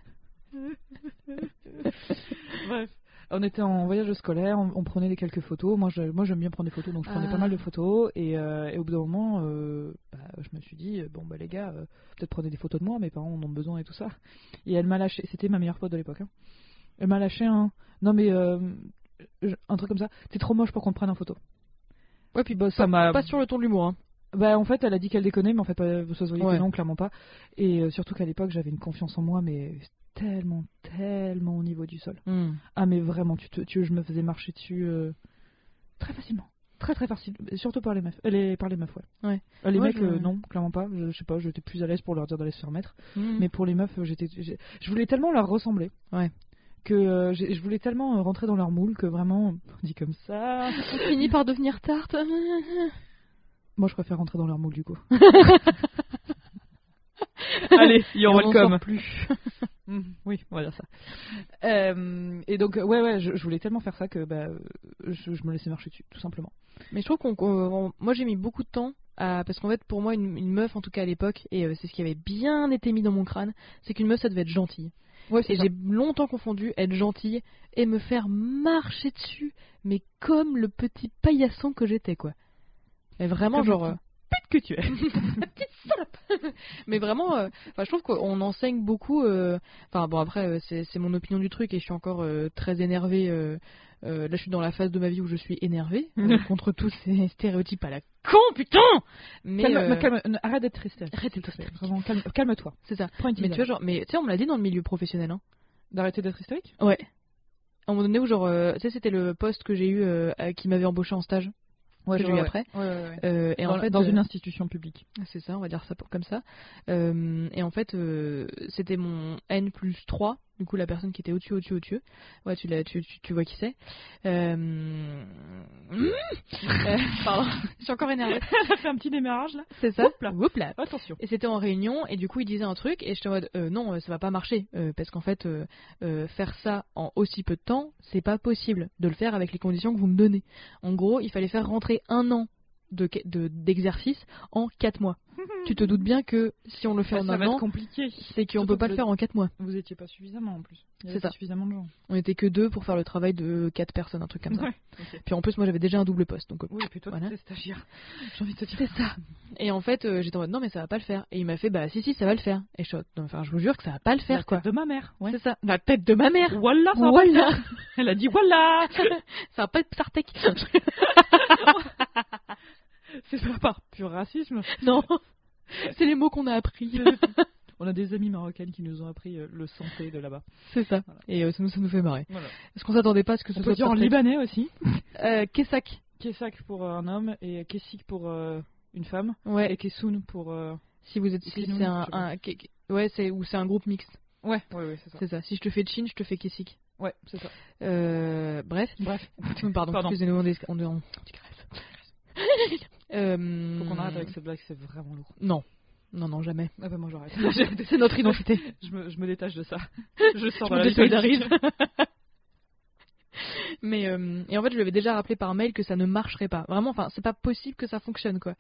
Bref. On était en voyage scolaire, on prenait quelques photos. Moi, j'aime bien prendre des photos, donc je prenais pas mal de photos. Et au bout d'un moment, je me suis dit, bon, bah les gars, peut-être prenez des photos de moi, mes parents en ont besoin et tout ça. Et elle m'a lâché, c'était ma meilleure pote de l'époque. Hein. Elle m'a lâché un, non mais, un truc comme ça, t'es trop moche pour qu'on te prenne en photo. Ouais, puis bah, ça m'a. Pas sur le ton de l'humour, hein. Bah, en fait, elle a dit qu'elle déconnait, mais en fait, ça se voyait que non, clairement pas. Et surtout qu'à l'époque, j'avais une confiance en moi, mais tellement au niveau du sol. Ah, mais vraiment, je me faisais marcher dessus très facilement. Très facile. Surtout par les meufs. Par les meufs, ouais. Les mecs, non, clairement pas. Je sais pas, j'étais plus à l'aise pour leur dire d'aller se faire mettre. Mais pour les meufs, je voulais tellement leur ressembler. Ouais. Que je voulais tellement rentrer dans leur moule que vraiment, on dit comme ça. On finit par devenir tarte. Moi, je préfère rentrer dans leur moule, du coup. Allez, you're welcome. Plus. Oui, on va dire ça. Et donc, ouais, je voulais tellement faire ça que je me laissais marcher dessus, tout simplement. Mais je trouve moi, j'ai mis beaucoup de temps parce qu'en fait, pour moi, une meuf, en tout cas à l'époque, et c'est ce qui avait bien été mis dans mon crâne, c'est qu'une meuf, ça devait être gentille. Ouais, et j'ai longtemps confondu être gentille et me faire marcher dessus, mais comme le petit paillasson que j'étais, quoi. Mais vraiment, comme genre. Pute que tu es. Petite salope. Mais vraiment, je trouve qu'on enseigne beaucoup. Enfin, bon, après, c'est mon opinion du truc et je suis encore très énervée. Là, je suis dans la phase de ma vie où je suis énervée contre tous ces stéréotypes à la con, putain. Mais arrête d'être triste. Arrête d'être triste. Vraiment, calme-toi. C'est ça. Mais tu vois, tu sais, on me l'a dit dans le milieu professionnel. Hein. D'arrêter d'être hystérique. Ouais. À un moment donné où genre, tu sais, c'était le poste que j'ai eu qui m'avait embauché en stage. Ouais, que j'ai eu après. Ouais. Et en fait, dans une institution publique. C'est ça, on va dire ça comme ça. Et en fait, c'était mon N+3, du coup la personne qui était au-dessus. Ouais, tu vois qui c'est. Pardon, je suis encore énervée. Elle a fait un petit démarrage là. C'est ça. Oups là. Attention. Et c'était en réunion et du coup il disait un truc et j'étais en mode non, ça va pas marcher parce qu'en fait faire ça en aussi peu de temps, c'est pas possible de le faire avec les conditions que vous me donnez. En gros, il fallait faire rentrer 1 an d'exercice en 4 mois. Tu te doutes bien que si on le fait en un an, c'est qu'on peut pas le faire en 4 mois. Vous étiez pas suffisamment en plus. C'est ça. Suffisamment de gens. On était que 2 pour faire le travail de 4 personnes, un truc comme ça. Ouais, okay. Puis en plus, moi j'avais déjà un double poste. Donc, oui, et puis toi, voilà. t'étais stagiaire. J'ai envie de te dire. C'est ça. Et en fait, j'étais en mode non, mais ça va pas le faire. Et il m'a fait bah si, ça va le faire. Et je vous jure que ça va pas le faire, la quoi. La tête de ma mère. Ouais. C'est ça. La tête de ma mère. Voilà, ça voilà. Va Elle a dit voilà. Ça va pas être Psartek. C'est pas par pur racisme. Non. C'est les mots qu'on a appris. On a des amis marocaines qui nous ont appris le santé de là-bas. C'est ça. Voilà. Et ça nous fait marrer. Voilà. Est-ce qu'on s'attendait pas à ce que ce soit dire en libanais aussi. Kessak. Kessak pour un homme et Kessik pour une femme. Ouais. Et Kessoun pour. Si vous êtes si c'est ouais, c'est un groupe mixte. Ouais, c'est ça. C'est ça. Si je te fais Chin, je te fais Kessik. Ouais, c'est ça. Bref. Pardon. Excusez-nous, on digresse. Faut qu'on arrête avec cette blague, c'est vraiment lourd. Non, jamais. Ah bah moi j'arrête. C'est notre identité. je me détache de ça. Je sors de la désolidarise. Mais et en fait je lui avais déjà rappelé par mail que ça ne marcherait pas. Vraiment, enfin c'est pas possible que ça fonctionne quoi.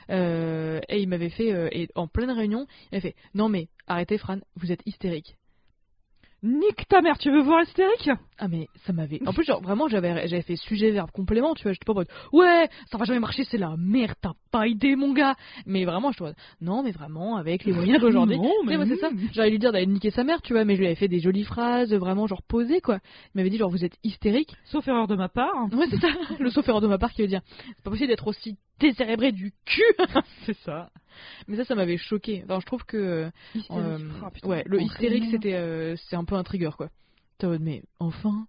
Et il m'avait fait et en pleine réunion, il m'avait fait non mais arrêtez Fran, vous êtes hystérique. Nique ta mère, tu veux voir hystérique? Ah mais ça m'avait... En plus genre vraiment j'avais fait sujet verbe complément, tu vois, j'étais pas en mode ouais ça va jamais marcher, c'est la merde, t'as pas idée mon gars. Mais vraiment je te dis non mais vraiment avec les moyens d'aujourd'hui. Non mais moi, c'est ça. J'allais lui dire d'aller niquer sa mère, tu vois, mais je lui avais fait des jolies phrases vraiment genre posées quoi. Il m'avait dit genre vous êtes hystérique. Sauf erreur de ma part. Ouais c'est ça. Le sauf erreur de ma part qui veut dire c'est pas possible d'être aussi décérébré du cul. C'est ça. Mais ça m'avait choqué. Enfin, je trouve que ouais, le hystérique c'est un peu un trigger quoi. Mais enfin,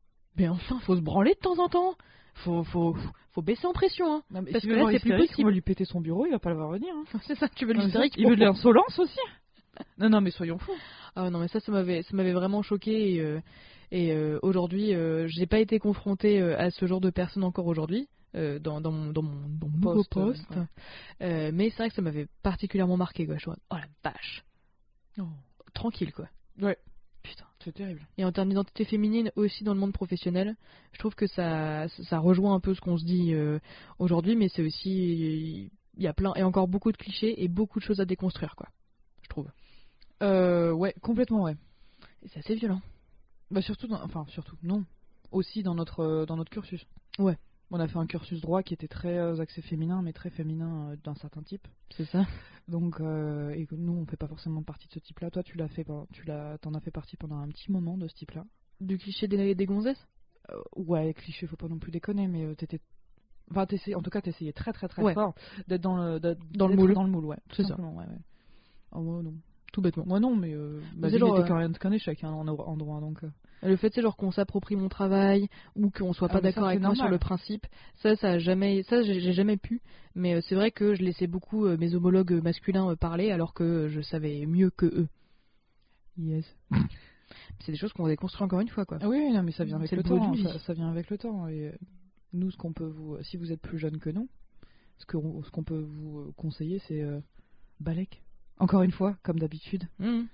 faut se branler de temps en temps. Faut baisser en pression hein. Non, mais parce si que là c'est plus possible. On va lui péter son bureau, il va pas le voir venir. Hein. C'est ça, tu veux de l'hystérique. Il veut de l'insolence aussi. Non mais soyons fous. Ah non mais ça m'avait vraiment choqué et aujourd'hui j'ai pas été confrontée à ce genre de personnes encore aujourd'hui. Dans mon nouveau poste. Ouais. Mais c'est vrai que ça m'avait particulièrement marqué quoi. Je suis oh la vache. Tranquille quoi. Ouais. Putain. C'est terrible. Et en termes d'identité féminine aussi dans le monde professionnel, je trouve que ça rejoint un peu ce qu'on se dit aujourd'hui, mais c'est aussi il y a plein et encore beaucoup de clichés et beaucoup de choses à déconstruire quoi. Je trouve. Ouais, complètement ouais. Et c'est assez violent. Bah surtout, surtout, non. Aussi dans notre cursus. Ouais. On a fait un cursus droit qui était très axé féminin, mais très féminin d'un certain type. C'est ça. Donc, et nous, on fait pas forcément partie de ce type-là. Toi, t'en as fait partie pendant un petit moment de ce type-là. Du cliché des gonzesses. Ouais, cliché, faut pas non plus déconner, mais t'étais. Enfin, en tout cas, t'essayais très très très Ouais. fort d'être dans le moule. Dans le moule, ouais. C'est ça. Ouais, ouais. Oh, moi, non. Tout bêtement. Moi, non, mais ma vie genre, n'était qu'un échec en droit, donc. Le fait, c'est genre qu'on s'approprie mon travail ou qu'on soit pas d'accord avec moi sur le principe, ça j'ai jamais pu. Mais c'est vrai que je laissais beaucoup mes homologues masculins parler alors que je savais mieux que eux. Yes. C'est des choses qu'on déconstruit encore une fois, quoi. Ah oui, non, mais ça vient avec le bout temps. d'une vie. Ça vient avec le temps. Et nous, si vous êtes plus jeune que nous, ce qu'on peut vous conseiller, c'est Balek. Encore une fois, comme d'habitude.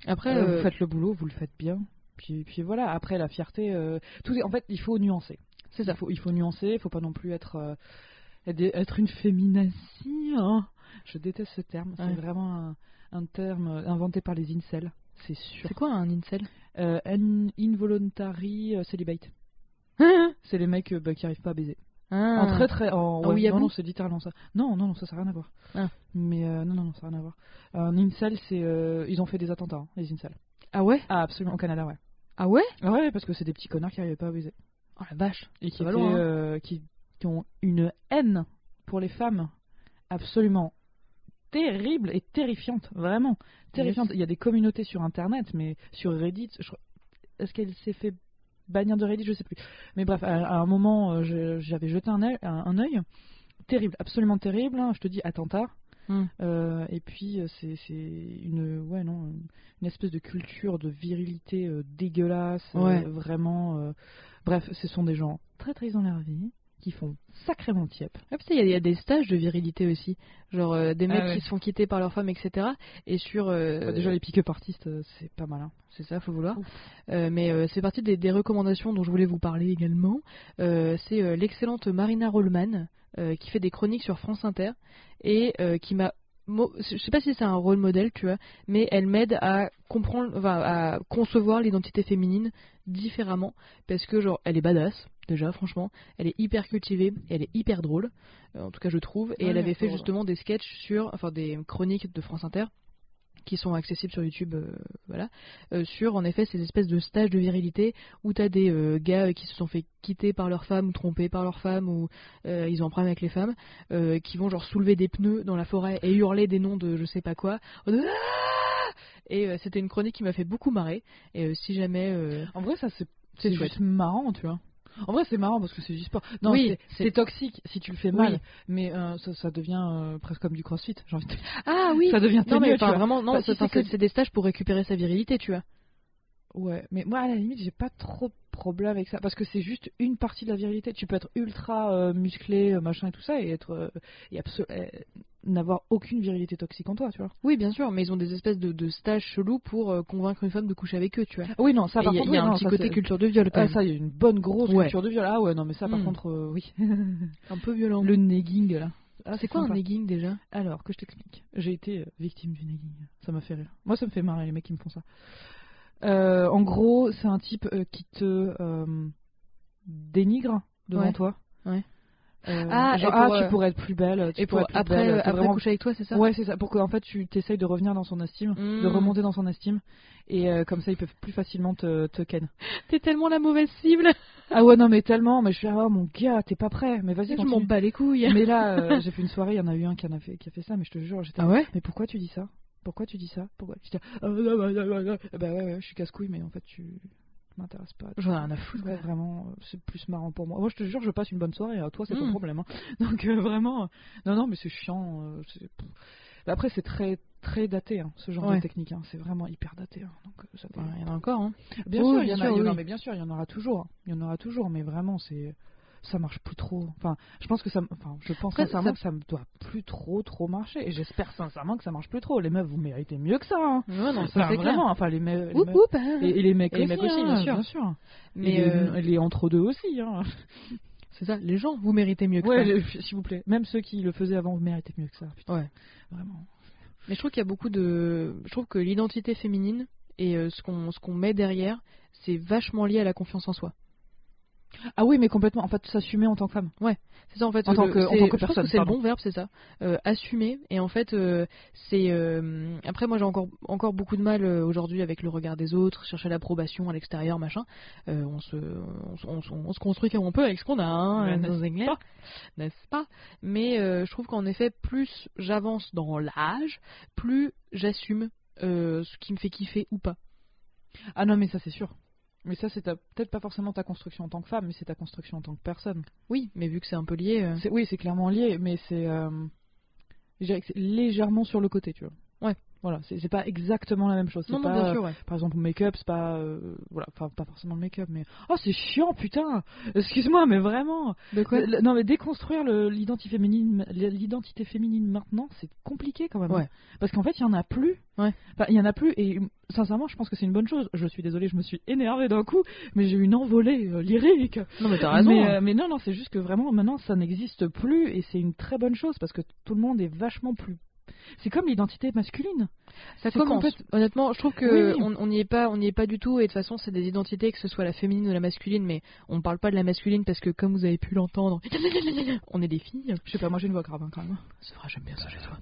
Après, vous faites le boulot, vous le faites bien. Puis voilà, après la fierté, en fait, il faut nuancer. C'est ça. Il faut nuancer, il faut pas non plus être une féminazie. Hein. Je déteste ce terme, c'est vraiment un terme inventé par les incels, c'est sûr. C'est quoi un incel? Involuntary celibate. C'est les mecs qui arrivent pas à baiser. Oui, non, c'est littéralement ça. Non, ça n'a rien à voir. Mais non, ça n'a rien à voir. Un incel, c'est ils ont fait des attentats, hein, les incels. Ah ouais? Ah absolument, au Canada, ouais. Ah ouais? Ouais, parce que c'est des petits connards qui n'arrivaient pas à baiser. Oh la vache. Et qui ont une haine pour les femmes absolument terrible et terrifiante, vraiment terrifiante. Yes. Il y a des communautés sur internet, mais sur Reddit, est-ce qu'elle s'est fait bannir de Reddit, je sais plus. Mais bref, à un moment, j'avais jeté un œil terrible, absolument terrible. Hein, je te dis attentat. Et puis c'est une espèce de culture de virilité dégueulasse, vraiment. Bref, ce sont des gens très très dans leur vie qui font sacrément tiep. Il y a des stages de virilité aussi, genre des mecs qui se font quitter par leur femme, etc. Et sur déjà les pick-up artistes, c'est pas malin. C'est ça, faut vouloir. Mais c'est partie des recommandations dont je voulais vous parler également. C'est l'excellente Marina Rollman qui fait des chroniques sur France Inter et qui m'a, je sais pas si c'est un rôle modèle, tu vois, mais elle m'aide à comprendre, à concevoir l'identité féminine différemment, parce que genre elle est badass déjà, franchement, elle est hyper cultivée, elle est hyper drôle, en tout cas je trouve, et elle avait fait justement des sketchs des chroniques de France Inter qui sont accessibles sur YouTube, sur en effet ces espèces de stages de virilité où t'as des gars qui se sont fait quitter par leur femme ou trompés par leur femme ou ils ont un problème avec les femmes, qui vont genre soulever des pneus dans la forêt et hurler des noms de je sais pas quoi. Et c'était une chronique qui m'a fait beaucoup marrer. Et si jamais, en vrai, ça c'est juste marrant, tu vois. En vrai, c'est marrant parce que c'est du sport. Non, oui, c'est toxique si tu le fais mal, mais ça devient presque comme du crossfit, j'ai envie de dire. Ah oui, ça devient non, mais vraiment, non, c'est des stages pour récupérer sa virilité, tu vois. Ouais, mais moi à la limite, j'ai pas trop de problème avec ça parce que c'est juste une partie de la virilité. Tu peux être ultra musclé, machin et tout ça, et être n'avoir aucune virilité toxique en toi, tu vois. Oui, bien sûr, mais ils ont des espèces de stages chelous pour convaincre une femme de coucher avec eux, tu vois. Oui, non, ça par contre, il y a un petit côté culture de viol. Ça, il y a une bonne grosse culture de viol. Ah ouais, non, mais ça par contre, oui. Un peu violent. Le negging là. C'est quoi un negging déjà? Alors, que je t'explique. J'ai été victime du negging. Ça m'a fait rire. Moi, ça me fait marrer les mecs qui me font ça. En gros, c'est un type qui te dénigre devant toi. Ouais. Tu pourrais être plus belle. Après vraiment coucher avec toi, c'est ça? Ouais, c'est ça. Pour qu'en fait tu t'essayes de revenir dans son estime, de remonter dans son estime, et comme ça ils peuvent plus facilement te ken. T'es tellement la mauvaise cible. Ah ouais, non mais tellement. Mais je suis mon gars, t'es pas prêt. Mais vas-y, je m'en bats les couilles. Mais là, j'ai fait une soirée, il y en a eu un qui a fait ça, mais je te jure, j'étais. Ah ouais? Mais pourquoi tu dis ça? Pourquoi tu dis ça? Pourquoi? J'étais. Bah ouais, je suis casse-couille, mais en fait tu m'intéresse pas. J'en ai rien à foutre. Ouais, vraiment, c'est plus marrant pour moi. Moi, je te jure, je passe une bonne soirée. Toi, c'est ton problème. Hein. Donc vraiment, non, mais c'est chiant. Après, c'est très très daté, hein, ce genre de technique. Hein. C'est vraiment hyper daté. Hein. Donc ça. Il y en a encore. Hein. Bien sûr, il y en a. Non, mais bien sûr, il y en aura toujours. Il y en aura toujours. Mais vraiment, ça marche plus trop. Enfin, je pense que je pense sincèrement que ça me doit plus trop marcher. Et j'espère sincèrement que ça marche plus trop. Les meufs, vous méritez mieux que ça. Hein. Ouais, non, ça c'est vraiment. Clair. Enfin, les meufs. Et les mecs aussi, bien sûr. Mais les entre deux aussi. Hein. C'est ça. Les gens, vous méritez mieux que ça. S'il vous plaît. Même ceux qui le faisaient avant, vous méritez mieux que ça. Putain. Ouais. Vraiment. Mais je trouve qu'il y a je trouve que l'identité féminine et ce qu'on met derrière, c'est vachement lié à la confiance en soi. Ah oui, mais complètement. En fait, s'assumer en tant que femme. C'est ça en fait. En tant que je pense personne. que c'est le pardon. bon verbe, c'est ça. Assumer. Et en fait, c'est. Après, moi, j'ai encore beaucoup de mal aujourd'hui avec le regard des autres, chercher l'approbation à l'extérieur, machin. On se construit comme on peut avec ce qu'on a, hein, n'est-ce pas? Mais je trouve qu'en effet, plus j'avance dans l'âge, plus j'assume ce qui me fait kiffer ou pas. Ah non, mais ça c'est sûr. Mais ça, c'est peut-être pas forcément ta construction en tant que femme, mais c'est ta construction en tant que personne. Oui, mais vu que c'est un peu lié. Oui, c'est clairement lié, mais je dirais que c'est légèrement sur le côté, tu vois. Ouais. Voilà, c'est pas exactement la même chose. Non, Pas, bien sûr, ouais. par exemple, le make-up, c'est pas. Voilà, enfin, pas forcément le make-up, mais. Oh, c'est chiant, putain. Excuse-moi, mais vraiment. De quoi? Non, mais déconstruire l'identité féminine maintenant, c'est compliqué quand même. Ouais. Parce qu'en fait, il y en a plus. Ouais. Enfin, il y en a plus, et sincèrement, je pense que c'est une bonne chose. Je suis désolée, je me suis énervée d'un coup, mais j'ai eu une envolée lyrique. Non, mais t'as raison. Mais non, c'est juste que vraiment, maintenant, ça n'existe plus, et c'est une très bonne chose, parce que tout le monde est vachement plus. C'est comme l'identité masculine. Ça commence. Honnêtement, je trouve que Oui. on n'y est pas du tout. Et de toute façon, c'est des identités, que ce soit la féminine ou la masculine. Mais on parle pas de la masculine parce que, comme vous avez pu l'entendre, on est des filles. Je sais pas, moi j'ai une voix grave quand même. C'est vrai, j'aime bien ça chez toi.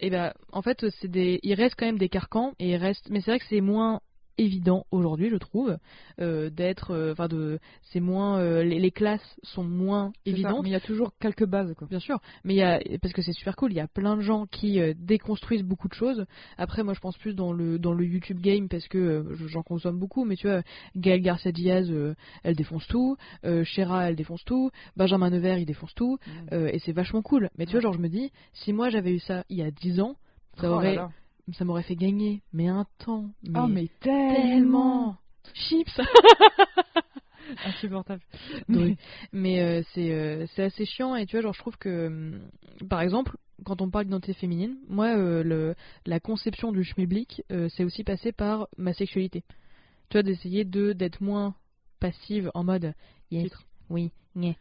Et ben, en fait, il reste quand même des carcans et il reste. Mais c'est vrai que c'est moins évident aujourd'hui, je trouve, c'est moins, les classes sont moins évidentes. Ça, mais il y a toujours quelques bases, quoi. Bien sûr, mais parce que c'est super cool, il y a plein de gens qui déconstruisent beaucoup de choses. Après, moi, je pense plus dans le YouTube game parce que j'en consomme beaucoup, mais tu vois, Gaël Garcia Diaz, elle défonce tout, Shera, elle défonce tout, Benjamin Nevers, il défonce tout, et c'est vachement cool. Mais tu vois, genre, je me dis, si moi j'avais eu ça il y a 10 ans, ça m'aurait fait gagner, mais un temps. Mais tellement chips. Insupportable. Mais c'est assez chiant, et tu vois, genre, je trouve que, par exemple, quand on parle d'identité féminine, moi, la conception du schmilblick, c'est aussi passé par ma sexualité. Tu vois, d'essayer d'être moins passive en mode yes, oui, nye,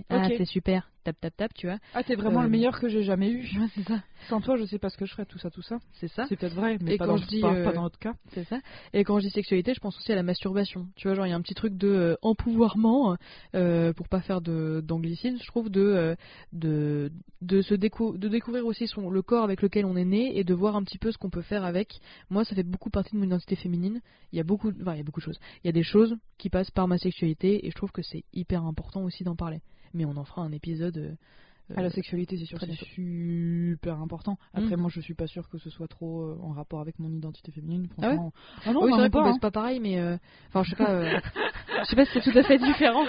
ah, okay. C'est super, tap, tu vois. Ah, t'es vraiment le meilleur que j'ai jamais eu. Ouais, c'est ça. Sans toi, je sais pas ce que je ferais, tout ça. C'est ça. C'est peut-être vrai, mais et pas, quand pas dans notre cas. C'est ça. Et quand je dis sexualité, je pense aussi à la masturbation. Tu vois, genre, il y a un petit truc de empouvoirment, pour pas faire d'anglicisme, je trouve, de découvrir aussi le corps avec lequel on est né et de voir un petit peu ce qu'on peut faire avec. Moi, ça fait beaucoup partie de mon identité féminine. Il y a beaucoup de choses. Il y a des choses qui passent par ma sexualité, et je trouve que c'est hyper important aussi d'en parler. Mais on en fera un épisode. La sexualité, c'est sûr, c'est super important. Après, moi, je suis pas sûre que ce soit trop en rapport avec mon identité féminine. Franchement. Ah non, oui, c'est vrai qu'on baisse pas pareil, mais enfin, je sais pas. Je sais pas si c'est tout à fait différent.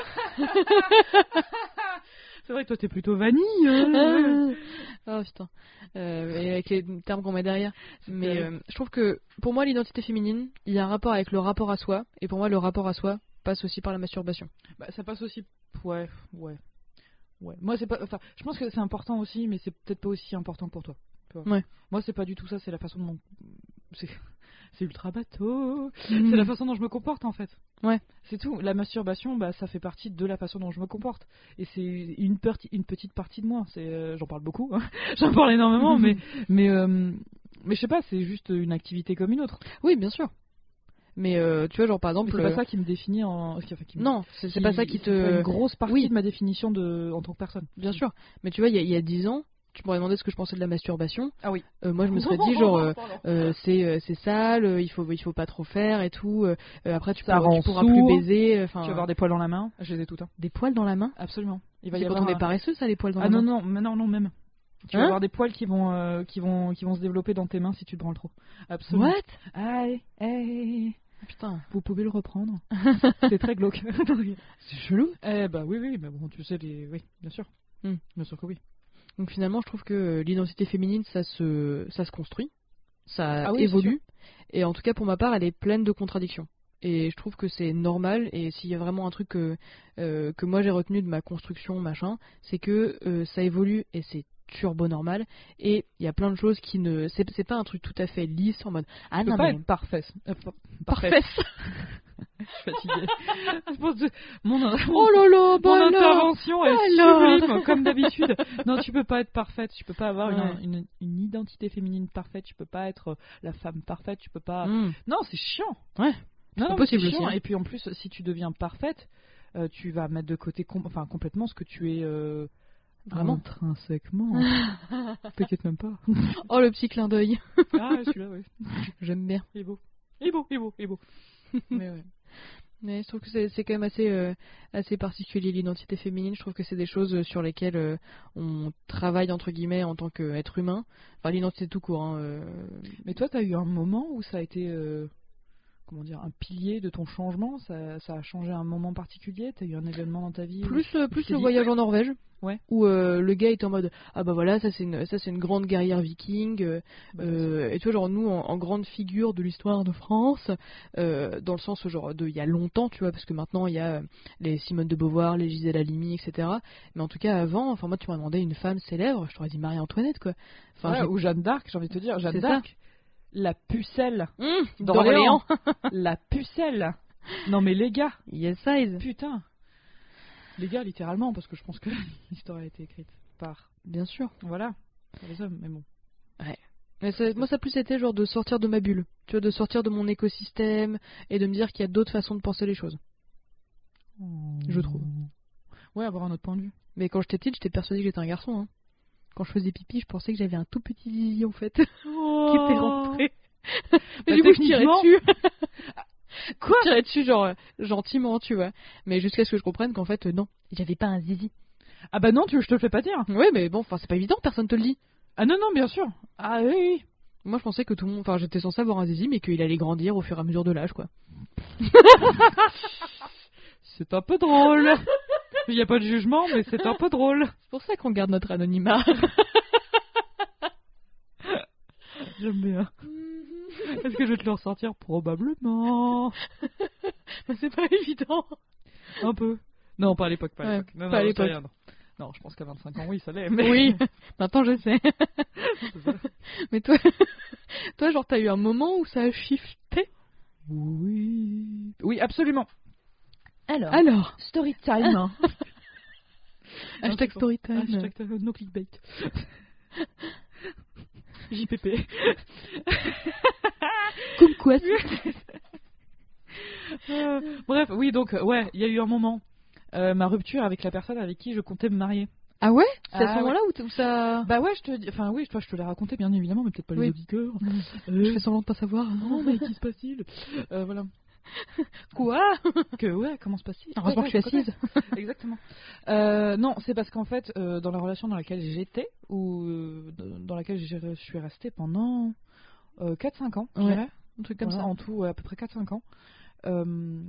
C'est vrai que toi, t'es plutôt vanille. Oh putain. Et avec les termes qu'on met derrière. Mais je trouve que pour moi, l'identité féminine, il y a un rapport avec le rapport à soi. Et pour moi, le rapport à soi passe aussi par la masturbation. Ça passe aussi. Ouais. Moi, c'est pas. Enfin, je pense que c'est important aussi, mais c'est peut-être pas aussi important pour toi. Ouais. Moi, c'est pas du tout ça. C'est la façon dont. C'est ultra bateau. C'est la façon dont je me comporte, en fait. Ouais. C'est tout. La masturbation, ça fait partie de la façon dont je me comporte. Et c'est une petite partie de moi. J'en parle beaucoup. Hein. J'en parle énormément, mais je sais pas. C'est juste une activité comme une autre. Oui, bien sûr. Mais tu vois, genre par exemple. C'est pas ça qui me définit en. Non, c'est pas ça qui te. C'est une grosse partie de ma définition en tant que personne. Bien sûr. Mais tu vois, il y a 10 ans, tu m'aurais demandé ce que je pensais de la masturbation. Ah oui. Moi, je me serais dit, genre, c'est sale, il faut pas trop faire et tout. Après, tu pourras plus baiser. Tu vas avoir des poils dans la main. Je les ai toutes. Hein. Des poils dans la main? Absolument. Il va y avoir. On est paresseux, ça, les poils dans la main? Non, même. Tu vas avoir des poils qui vont se développer dans tes mains si tu te branles trop. Absolument. What? Hey. Putain, vous pouvez le reprendre. C'est très glauque. C'est chelou. Oui, mais bon, tu sais, oui, bien sûr. Bien sûr que oui. Donc finalement, je trouve que l'identité féminine, ça se construit, ça évolue, et en tout cas pour ma part, elle est pleine de contradictions. Et je trouve que c'est normal, et s'il y a vraiment un truc que moi j'ai retenu de ma construction, machin, c'est que ça évolue, et c'est turbo normal, et il y a plein de choses qui ne... C'est pas un truc tout à fait lisse, en mode... Ah non, pas mais... être parfait. Parfait. suis fatiguée. Je pense que mon Oh là là, mon bah alors. intervention est Alors. sublime, comme d'habitude. Non, tu peux pas être parfaite, tu peux pas avoir Ouais. une identité féminine parfaite, tu peux pas être la femme parfaite, tu peux pas... Mm. Non, c'est chiant. Ouais. Non, pas non, possible c'est chiant. aussi, hein. Et puis en plus, si tu deviens parfaite, tu vas mettre de côté complètement ce que tu es Vraiment. intrinsèquement. T'inquiète même pas. Oh, le petit clin d'œil. Ah, celui-là, oui. J'aime bien. Il est beau. Il est beau, il est beau, il est beau. Mais ouais. Mais je trouve que c'est quand même assez particulier l'identité féminine. Je trouve que c'est des choses sur lesquelles on travaille entre guillemets en tant qu'être humain. Enfin, l'identité tout court. Hein, Mais toi, t'as eu un moment où ça a été, comment dire, un pilier de ton changement. Ça a changé à un moment particulier. T'as eu un événement dans ta vie. Plus t'es le dit, voyage en Norvège. Ouais. Où le gars est en mode ah bah voilà, ça c'est une grande guerrière viking. Et tu vois, genre nous en grande figure de l'histoire de France, dans le sens genre de il y a longtemps, tu vois, parce que maintenant il y a les Simone de Beauvoir, les Gisèle Halimi, etc. Mais en tout cas avant, enfin moi tu m'as demandé une femme célèbre, je t'aurais dit Marie-Antoinette quoi. Enfin ouais, ou Jeanne d'Arc, j'ai envie de te dire, Jeanne C'est d'Arc, la pucelle d'Orléans. la pucelle. Non mais les gars, Yes size. putain. Les gars, littéralement, parce que je pense que l'histoire a été écrite par, Bien sûr. voilà, par les hommes, mais bon. Mais moi, ça a plus été genre de sortir de ma bulle, tu vois, de sortir de mon écosystème et de me dire qu'il y a d'autres façons de penser les choses. Je trouve. Ouais, avoir un autre point de vue. Mais quand j'étais petite, j'étais persuadée que j'étais un garçon. Hein. Quand je faisais pipi, je pensais que j'avais un tout petit zizi en fait, qui était rentré. Mais du coup, je tirais techniquement- dessus. Quoi Je tirais dessus, genre gentiment, tu vois. Mais jusqu'à ce que je comprenne qu'en fait, non, j'avais pas un zizi. Ah bah non, je te le fais pas dire. Ouais, mais bon, enfin, c'est pas évident, personne te le dit. Ah non, non, bien sûr. Ah oui, oui. Moi, je pensais que tout le monde, enfin, j'étais censée avoir un zizi, mais qu'il allait grandir au fur et à mesure de l'âge, quoi. C'est un peu drôle. Il n'y a pas de jugement, mais c'est un peu drôle. C'est pour ça qu'on garde notre anonymat. J'aime bien. Est-ce que je vais te le ressortir? Probablement. Mais c'est pas évident. Un peu. Non, pas à l'époque, pas à Ouais, l'époque. Non, pas à non, l'époque. c'est rien, non. Non, je pense qu'à 25 ans, oui, ça l'est. Mais... Oui, maintenant je sais. C'est ça. Mais toi, genre, t'as eu un moment où ça a shifté? Oui. Oui, absolument. Alors, story time. hashtag storytime. Hashtag no clickbait. JPP. Comme quoi? Bref, oui, donc, ouais, il y a eu un moment. Ma rupture avec la personne avec qui je comptais me marier. Ah ouais? C'est à Ah ce moment-là où ça... Bah ouais, je te l'ai raconté bien évidemment, mais peut-être pas les Oui. auditeurs. Je fais semblant de pas savoir. Non, mais qui se passe-t-il? Voilà. Quoi? Comment se passe-t-il? Heureusement que je suis assise. Exactement. Non, c'est parce qu'en fait, dans la relation dans laquelle j'étais, ou dans laquelle je suis restée pendant 4-5 ans, je Ouais, dirais. un truc comme Voilà, ça. en tout, à peu près 4-5 ans.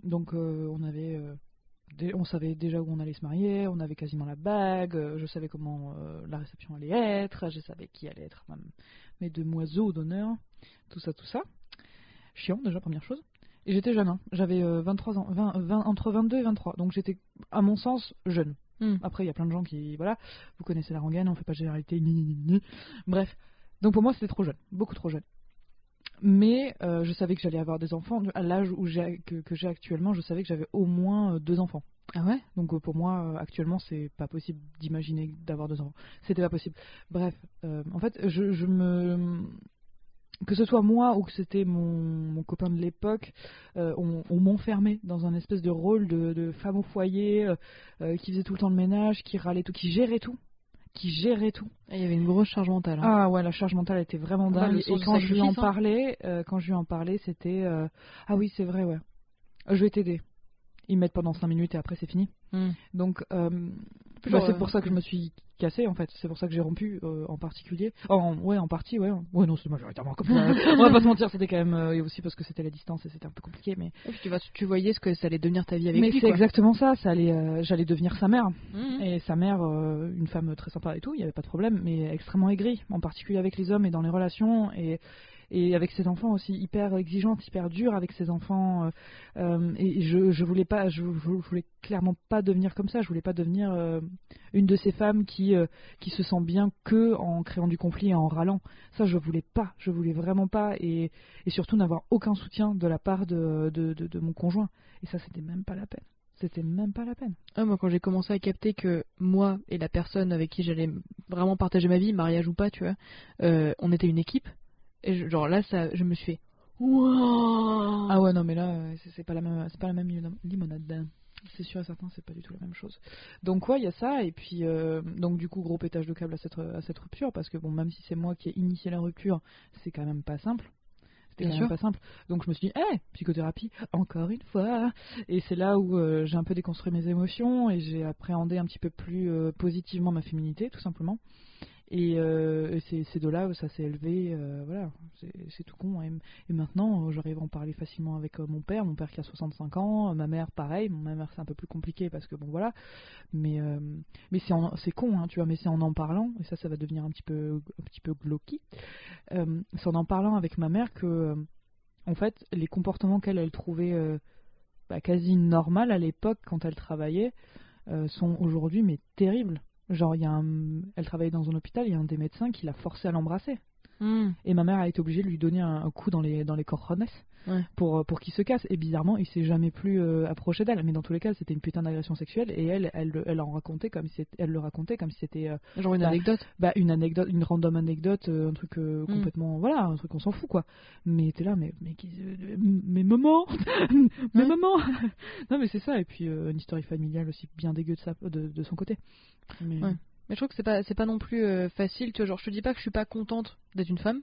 Donc, on savait déjà où on allait se marier, on avait quasiment la bague, je savais comment la réception allait être, je savais qui allait être mes demoiselles d'honneur, tout ça. Chiant, déjà, première chose. Et j'étais jeune, hein. J'avais 23 ans, entre 22 et 23, donc j'étais, à mon sens, jeune. Après, il y a plein de gens qui, voilà, vous connaissez la rengaine, on fait pas de généralité, ni. Bref, donc pour moi, c'était trop jeune, beaucoup trop jeune. Mais je savais que j'allais avoir des enfants. À l'âge que j'ai actuellement, je savais que j'avais au moins 2 enfants. Ah ouais? Donc pour moi, actuellement, c'est pas possible d'imaginer d'avoir 2 enfants. C'était pas possible. Bref, en fait, que ce soit moi ou que c'était mon copain de l'époque, on m'enfermait dans un espèce de rôle de femme au foyer, qui faisait tout le temps le ménage, qui râlait tout, qui gérait tout. Il y avait une grosse charge mentale. Hein. Ah ouais, la charge mentale était vraiment dingue. le Et sens quand du je lui en sacrifice, parlais, c'était ah oui, c'est vrai, ouais. Je vais t'aider. Ils mettent pendant 5 minutes et après c'est fini. Donc c'est pour ça que je me suis cassée en fait. C'est pour ça que j'ai rompu en particulier. En partie, ouais. Ouais, non, c'est majoritairement comme ça. On va pas se mentir, c'était quand même et aussi parce que c'était la distance et c'était un peu compliqué. Mais tu voyais ce que ça allait devenir ta vie avec mais lui. c'est Quoi. exactement ça. J'allais devenir sa mère. Et sa mère, une femme très sympa et tout, il y avait pas de problème, mais extrêmement aigrie, en particulier avec les hommes et dans les relations. Et et avec ses enfants aussi hyper exigeante, hyper dure avec ses enfants. Et je voulais pas, je voulais clairement pas devenir comme ça. Je voulais pas devenir une de ces femmes qui se sent bien que en créant du conflit et en râlant. Ça, je voulais vraiment pas, et surtout n'avoir aucun soutien de la part de mon conjoint. Et ça, c'était même pas la peine. C'était même pas la peine. Ah, moi, quand j'ai commencé à capter que moi et la personne avec qui j'allais vraiment partager ma vie, mariage ou pas, tu vois, on était une équipe. Et genre là, ça, je me suis fait. Wow. Ah ouais, non, mais là, c'est pas la même limonade. C'est sûr et certain, c'est pas du tout la même chose. Donc ouais, il y a ça, et puis donc du coup, gros pétage de câble à cette rupture, parce que bon, même si c'est moi qui ai initié la rupture, c'est quand même pas simple. C'était quand même pas simple. Donc je me suis dit, psychothérapie, encore une fois. Et c'est là où j'ai un peu déconstruit mes émotions et j'ai appréhendé un petit peu plus positivement ma féminité, tout simplement. Et c'est de là où ça s'est élevé, voilà, c'est tout con. Et maintenant, j'arrive à en parler facilement avec mon père qui a 65 ans, ma mère pareil. Ma mère, c'est un peu plus compliqué parce que bon, voilà. Mais c'est con, hein, tu vois, mais c'est en parlant, et ça va devenir un petit peu glauque. C'est en parlant avec ma mère que, en fait, les comportements qu'elle trouvait quasi normaux à l'époque quand elle travaillait sont aujourd'hui mais terribles. Genre, elle travaillait dans un hôpital, il y a un des médecins qui l'a forcé à l'embrasser. Et ma mère a été obligée de lui donner un coup dans les cojones pour qu'il se casse. Et bizarrement, il s'est jamais plus approché d'elle. Mais dans tous les cas, c'était une putain d'agression sexuelle. Et elle en racontait comme si elle le racontait comme si c'était genre une anecdote. Une anecdote, une random anecdote, un truc complètement, voilà, un truc on s'en fout quoi. Mais t'es là, mais maman, mais maman. Non mais c'est ça. Et puis une histoire familiale aussi bien dégueu de son côté. Mais je trouve que c'est pas non plus facile, tu vois, genre je te dis pas que je suis pas contente d'être une femme,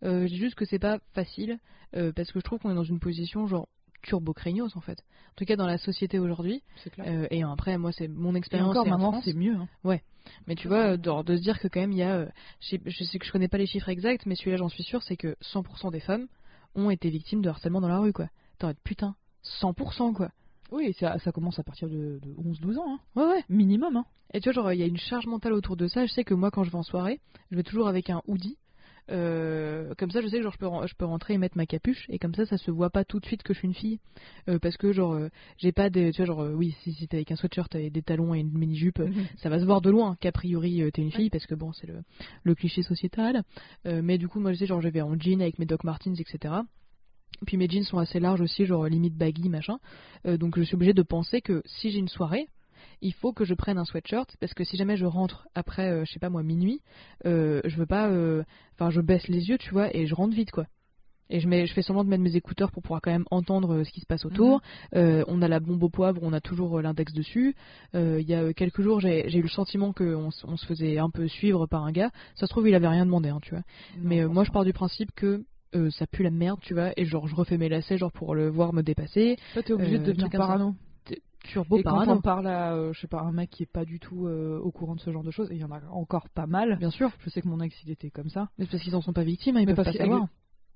je dis juste que c'est pas facile, parce que je trouve qu'on est dans une position genre turbo craignos en fait. En tout cas dans la société aujourd'hui. C'est clair. Et après moi c'est mon expérience. Et encore maintenant France. c'est mieux. Hein. Ouais. Mais tu vois, de se dire que quand même il y a, je sais que je connais pas les chiffres exacts, mais celui-là j'en suis sûre, c'est que 100% des femmes ont été victimes de harcèlement dans la rue quoi. Attends, putain, 100% quoi. Oui, ça commence à partir de 11-12 ans. Hein. Ouais. Minimum. Hein. Et tu vois, genre, il y a une charge mentale autour de ça. Je sais que moi, quand je vais en soirée, je vais toujours avec un hoodie. Comme ça, je sais que genre, je peux rentrer et mettre ma capuche. Et comme ça se voit pas tout de suite que je suis une fille. Parce que, genre, j'ai pas des. Tu vois, genre, oui, si t'es avec un sweatshirt et des talons et une mini-jupe, ça va se voir de loin qu'a priori t'es une fille. Parce que, bon, c'est le cliché sociétal. Mais du coup, moi, je sais, genre, je vais en jean avec mes Doc Martens, etc. Puis mes jeans sont assez larges aussi, genre limite baggy, machin. Donc je suis obligée de penser que si j'ai une soirée, il faut que je prenne un sweatshirt, parce que si jamais je rentre après, je sais pas moi, minuit, je veux pas... Enfin, je baisse les yeux, tu vois, et je rentre vite, quoi. Et je fais semblant de mettre mes écouteurs pour pouvoir quand même entendre ce qui se passe autour. On a la bombe au poivre, on a toujours l'index dessus. Il y a quelques jours, j'ai eu le sentiment qu'on se faisait un peu suivre par un gars. Ça se trouve, il avait rien demandé, hein, tu vois. Non, mais moi, je pars du principe que ça pue la merde, tu vois, et genre je refais mes lacets genre pour le voir me dépasser. Toi t'es obligé de devenir parano. Turbo parano. Et quand on parle à je sais pas, un mec qui est pas du tout au courant de ce genre de choses, et il y en a encore pas mal. Bien sûr. Je sais que mon ex il était comme ça. Mais c'est parce qu'ils en sont pas victimes, hein, ils peuvent pas savoir.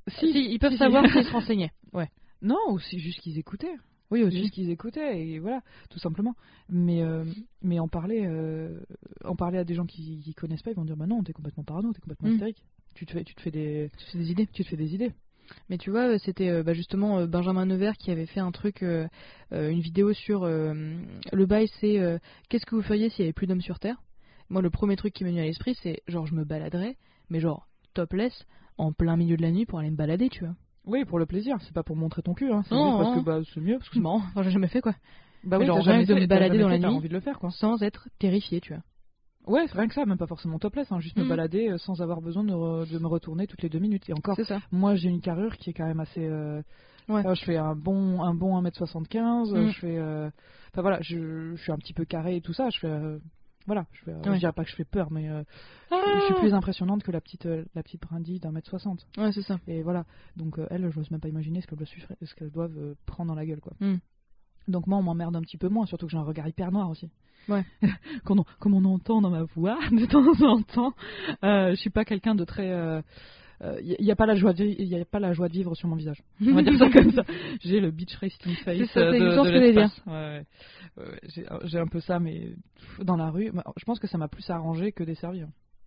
Si, ils peuvent savoir s'ils se renseignaient. Ouais. Non, ou c'est juste qu'ils écoutaient. Oui, aussi. Juste qu'ils écoutaient, et voilà, tout simplement. Mais en parler à des gens qui connaissent pas, ils vont dire bah non, t'es complètement parano, t'es complètement hystérique. Tu te fais des idées. Mais tu vois, c'était justement Benjamin Nevers qui avait fait un truc, une vidéo sur le bail, c'est qu'est-ce que vous feriez s'il y avait plus d'hommes sur Terre. Moi, le premier truc qui m'est venu à l'esprit, c'est genre je me baladerais, mais genre topless, en plein milieu de la nuit pour aller me balader, tu vois. Oui, pour le plaisir, c'est pas pour montrer ton cul, hein. C'est non, juste parce que c'est mieux. Parce que c'est marrant, enfin, j'ai jamais fait quoi. Bah oui, genre rien que de me balader dans la nuit, envie de le faire, quoi. sans être terrifié, tu vois. Ouais, c'est rien que ça, même pas forcément topless, hein, juste me balader sans avoir besoin de me retourner toutes les 2 minutes. Et encore, c'est ça. Moi j'ai une carrure qui est quand même assez... je fais un bon 1m75, je fais... Enfin voilà, je suis un petit peu carré et tout ça, je fais... je dirais pas que je fais peur, mais je suis plus impressionnante que la petite brindille d'1m60. Ouais, c'est ça. Et voilà, donc elle, je n'ose même pas imaginer ce qu'elles doivent prendre dans la gueule, quoi. Donc moi, on m'emmerde un petit peu moins, surtout que j'ai un regard hyper noir aussi. Ouais. Comme on entend dans ma voix de temps en temps, je suis pas quelqu'un de très... Il n'y a pas la joie de vivre sur mon visage. On va dire ça comme ça. J'ai le beach resting face de l'espace. Ouais. J'ai un peu ça, mais dans la rue, je pense que ça m'a plus arrangé que desservi.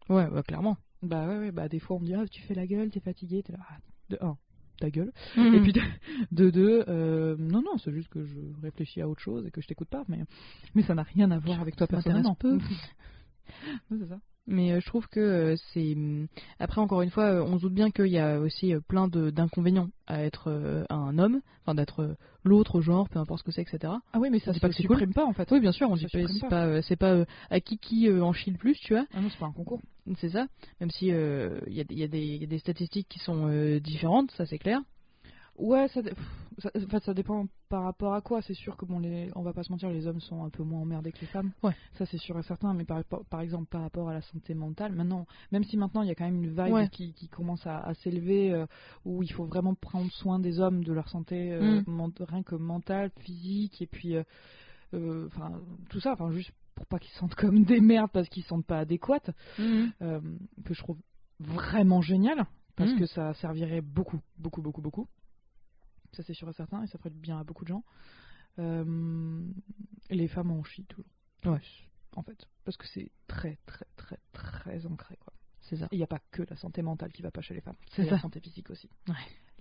Ouais, clairement. Bah des fois on me dit tu fais la gueule, t'es fatigué, t'es là. De un, ta gueule. Et puis de deux, non, c'est juste que je réfléchis à autre chose et que je t'écoute pas, mais ça n'a rien à voir avec toi personnellement. Peu. Ouais, c'est ça. Mais je trouve que c'est... Après, encore une fois, on se doute bien qu'il y a aussi plein d'inconvénients à être un homme, enfin d'être l'autre genre, peu importe ce que c'est, etc. Ah oui, mais ça On dit se pas que c'est supprime pas en fait. Oui, bien sûr, on Ça dit pas, supprime pas. c'est pas à qui en chie le plus, tu vois. Ah non, c'est pas un concours. C'est ça, même si il y a des statistiques qui sont différentes, ça c'est clair. Ouais, en fait, ça dépend par rapport à quoi. C'est sûr que on va pas se mentir, les hommes sont un peu moins emmerdés que les femmes. Ouais. Ça c'est sûr et certain. Mais par exemple, par rapport à la santé mentale, maintenant, même si maintenant il y a quand même une vague Ouais. qui commence à s'élever, où il faut vraiment prendre soin des hommes, de leur santé, rien que mentale, physique, et puis, enfin, tout ça, enfin, juste pour pas qu'ils se sentent comme des merdes parce qu'ils se sentent pas adéquates, que je trouve vraiment génial, parce que ça servirait beaucoup. Ça c'est sûr et certain, et ça ferait du bien à beaucoup de gens. Les femmes en chient toujours. Ouais. En fait, parce que c'est très ancré, quoi. C'est ça. Il n'y a pas que la santé mentale qui va pas chez les femmes, C'est c'est ça. la santé physique aussi. Ouais.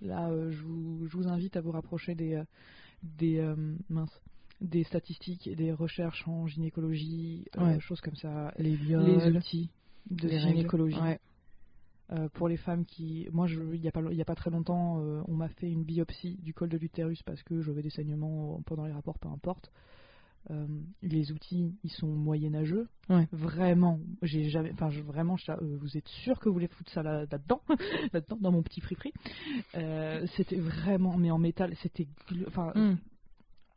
Là, je vous invite à vous rapprocher des statistiques et des recherches en gynécologie, choses comme ça, Les viols, les outils de les gynécologie. règles. Ouais. Pour les femmes qui... Moi, il y a pas très longtemps, on m'a fait une biopsie du col de l'utérus parce que j'avais des saignements pendant les rapports, peu importe. Les outils, ils sont moyenâgeux. Ouais. Vraiment, j'ai jamais... Enfin, vraiment, vous êtes sûr que vous voulez foutre ça là-dedans là-dedans, dans mon petit fripri. C'était vraiment... Mais en métal, c'était... Enfin,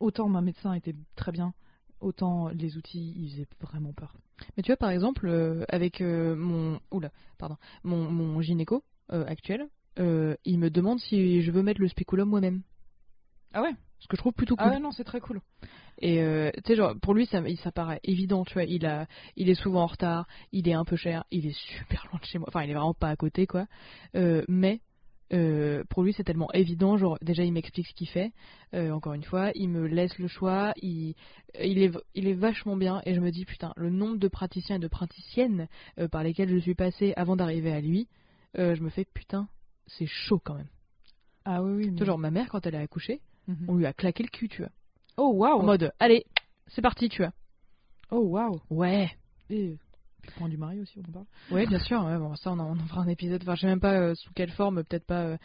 autant ma médecin était très bien, autant les outils, ils faisaient vraiment peur. Mais tu vois, par exemple, avec mon gynéco actuel, il me demande si je veux mettre le spéculum moi-même. Ah ouais? Ce que je trouve plutôt cool. Ah ouais, non, c'est très cool. Et tu sais, genre, pour lui, ça paraît évident, tu vois. Il est souvent en retard, il est un peu cher, il est super loin de chez moi. Enfin, il est vraiment pas à côté, quoi. Mais pour lui, c'est tellement évident. Genre, déjà, il m'explique ce qu'il fait. Encore une fois, il me laisse le choix. Il est vachement bien. Et je me dis, putain, le nombre de praticiens et de praticiennes par lesquels je suis passée avant d'arriver à lui, je me fais, putain, c'est chaud quand même. Ah oui, oui. Tu vois, genre, ma mère, quand elle a accouché, on lui a claqué le cul, tu vois. Oh, waouh! En mode, allez, c'est parti, tu vois. Oh, waouh! Ouais. Et puis point du mari aussi, on en parle. Ouais, bien sûr. Ouais, bon, ça, on en fera un épisode. Enfin, je sais même pas sous quelle forme. Peut-être pas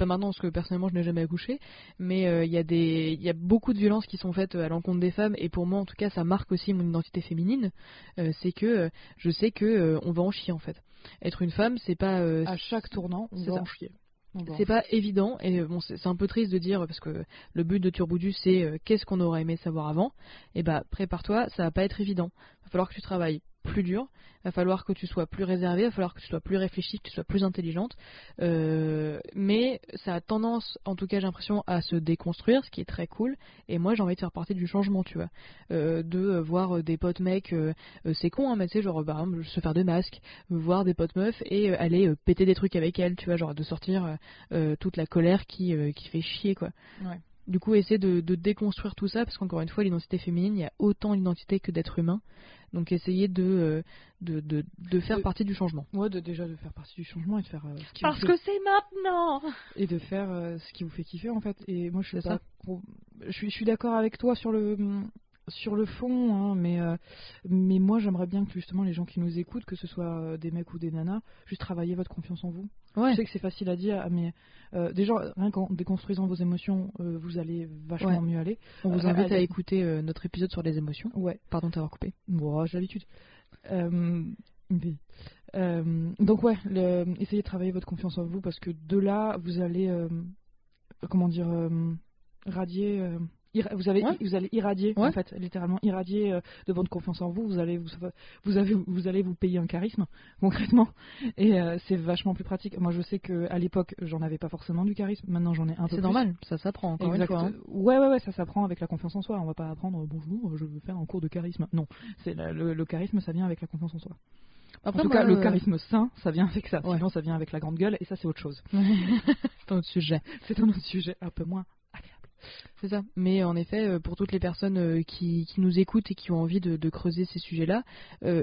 maintenant, parce que personnellement, je n'ai jamais accouché. Mais il y a beaucoup de violences qui sont faites à l'encontre des femmes. Et pour moi, en tout cas, ça marque aussi mon identité féminine. C'est que je sais que on va en chier en fait. Être une femme, c'est pas. À chaque tournant, on va en chier. C'est pas évident, et bon, c'est un peu triste de dire, parce que le but de Turboudu, c'est qu'est-ce qu'on aurait aimé savoir avant. Et bah, prépare-toi, ça va pas être évident. Il va falloir que tu travailles plus dur, il va falloir que tu sois plus réservée, il va falloir que tu sois plus réfléchie, que tu sois plus intelligente. Mais ça a tendance, en tout cas, j'ai l'impression, à se déconstruire, ce qui est très cool. Et moi, j'ai envie de faire partie du changement, tu vois. De voir des potes mecs, c'est con, hein, mais tu sais, genre, par exemple, se faire des masques, voir des potes meufs et aller péter des trucs avec elles, tu vois, genre de sortir toute la colère qui fait chier, quoi. Ouais. Du coup, essayer de déconstruire tout ça, parce qu'encore une fois, l'identité féminine, il y a autant d'identité que d'être humain. Donc, essayer de faire partie du changement. Ouais, déjà de faire partie du changement et de faire ce qui parce vous que c'est maintenant. Et de faire ce qui vous fait kiffer, en fait. Et moi, je suis d'accord avec toi sur le fond, hein, mais moi, j'aimerais bien que justement les gens qui nous écoutent, que ce soit des mecs ou des nanas, juste travailler votre confiance en vous. Ouais. Je sais que c'est facile à dire, mais déjà, rien qu'en déconstruisant vos émotions, vous allez vachement mieux aller. On vous invite à écouter notre épisode sur les émotions. Ouais. Pardon de t'avoir coupé. Bon, j'ai l'habitude. Donc ouais, essayez de travailler votre confiance en vous, parce que de là, vous allez, radier... vous allez irradier, en fait, littéralement irradier de votre confiance en vous. Vous allez vous payer un charisme, concrètement, et c'est vachement plus pratique. Moi, je sais qu'à l'époque, j'en avais pas forcément du charisme. Maintenant, j'en ai un peu plus. C'est normal, ça s'apprend. Encore une fois, hein. Ouais, ça s'apprend avec la confiance en soi. On va pas apprendre bonjour, je veux faire un cours de charisme. Non, c'est le charisme, ça vient avec la confiance en soi. Après, en tout cas, le charisme sain, ça vient avec ça. Sinon, ça vient avec la grande gueule, et ça, c'est autre chose. C'est un autre sujet. C'est un autre sujet, un peu moins agréable. C'est ça. Mais en effet, pour toutes les personnes qui nous écoutent et qui ont envie de creuser ces sujets-là,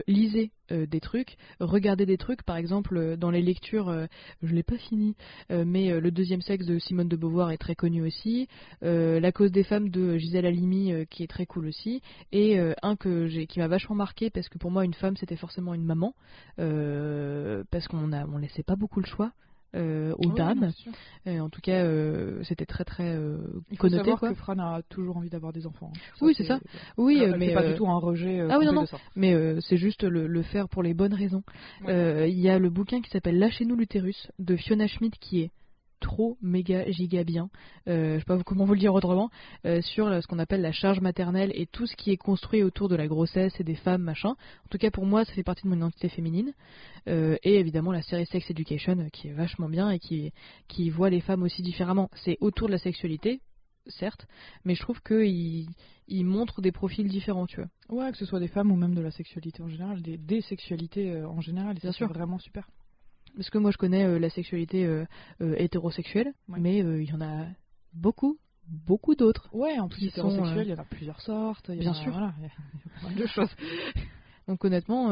lisez des trucs, regardez des trucs. Par exemple, dans les lectures, je l'ai pas fini, mais Le deuxième sexe de Simone de Beauvoir est très connu aussi. La cause des femmes de Gisèle Halimi, qui est très cool aussi. Et un qui m'a vachement marqué, parce que pour moi, une femme, c'était forcément une maman, parce on laissait pas beaucoup le choix. Aux dames. En tout cas, c'était très très Il faut connoté. savoir Quoi. Que Fran a toujours envie d'avoir des enfants. Oui, c'est ça. Oui, alors, mais c'est pas du tout un rejet. Ah oui, non, de ça. mais c'est juste le faire pour les bonnes raisons. Ouais. Il y a le bouquin qui s'appelle Lâchez-nous l'utérus de Fiona Schmidt qui est trop méga giga bien, je sais pas comment vous le dire autrement, sur ce qu'on appelle la charge maternelle et tout ce qui est construit autour de la grossesse et des femmes, machin. En tout cas pour moi ça fait partie de mon identité féminine. Et évidemment la série Sex Education qui est vachement bien et qui voit les femmes aussi différemment. C'est autour de la sexualité, certes, mais je trouve qu'il montre des profils différents, tu vois. Ouais, que ce soit des femmes ou même de la sexualité en général, des sexualités en général, et Bien ça sûr. c'est vraiment super. Parce que moi je connais la sexualité hétérosexuelle, mais il y en a beaucoup d'autres. Ouais, en plus hétérosexuel, il y en a plusieurs sortes. Bien sûr. Voilà, il y a pas mal de choses. Donc honnêtement,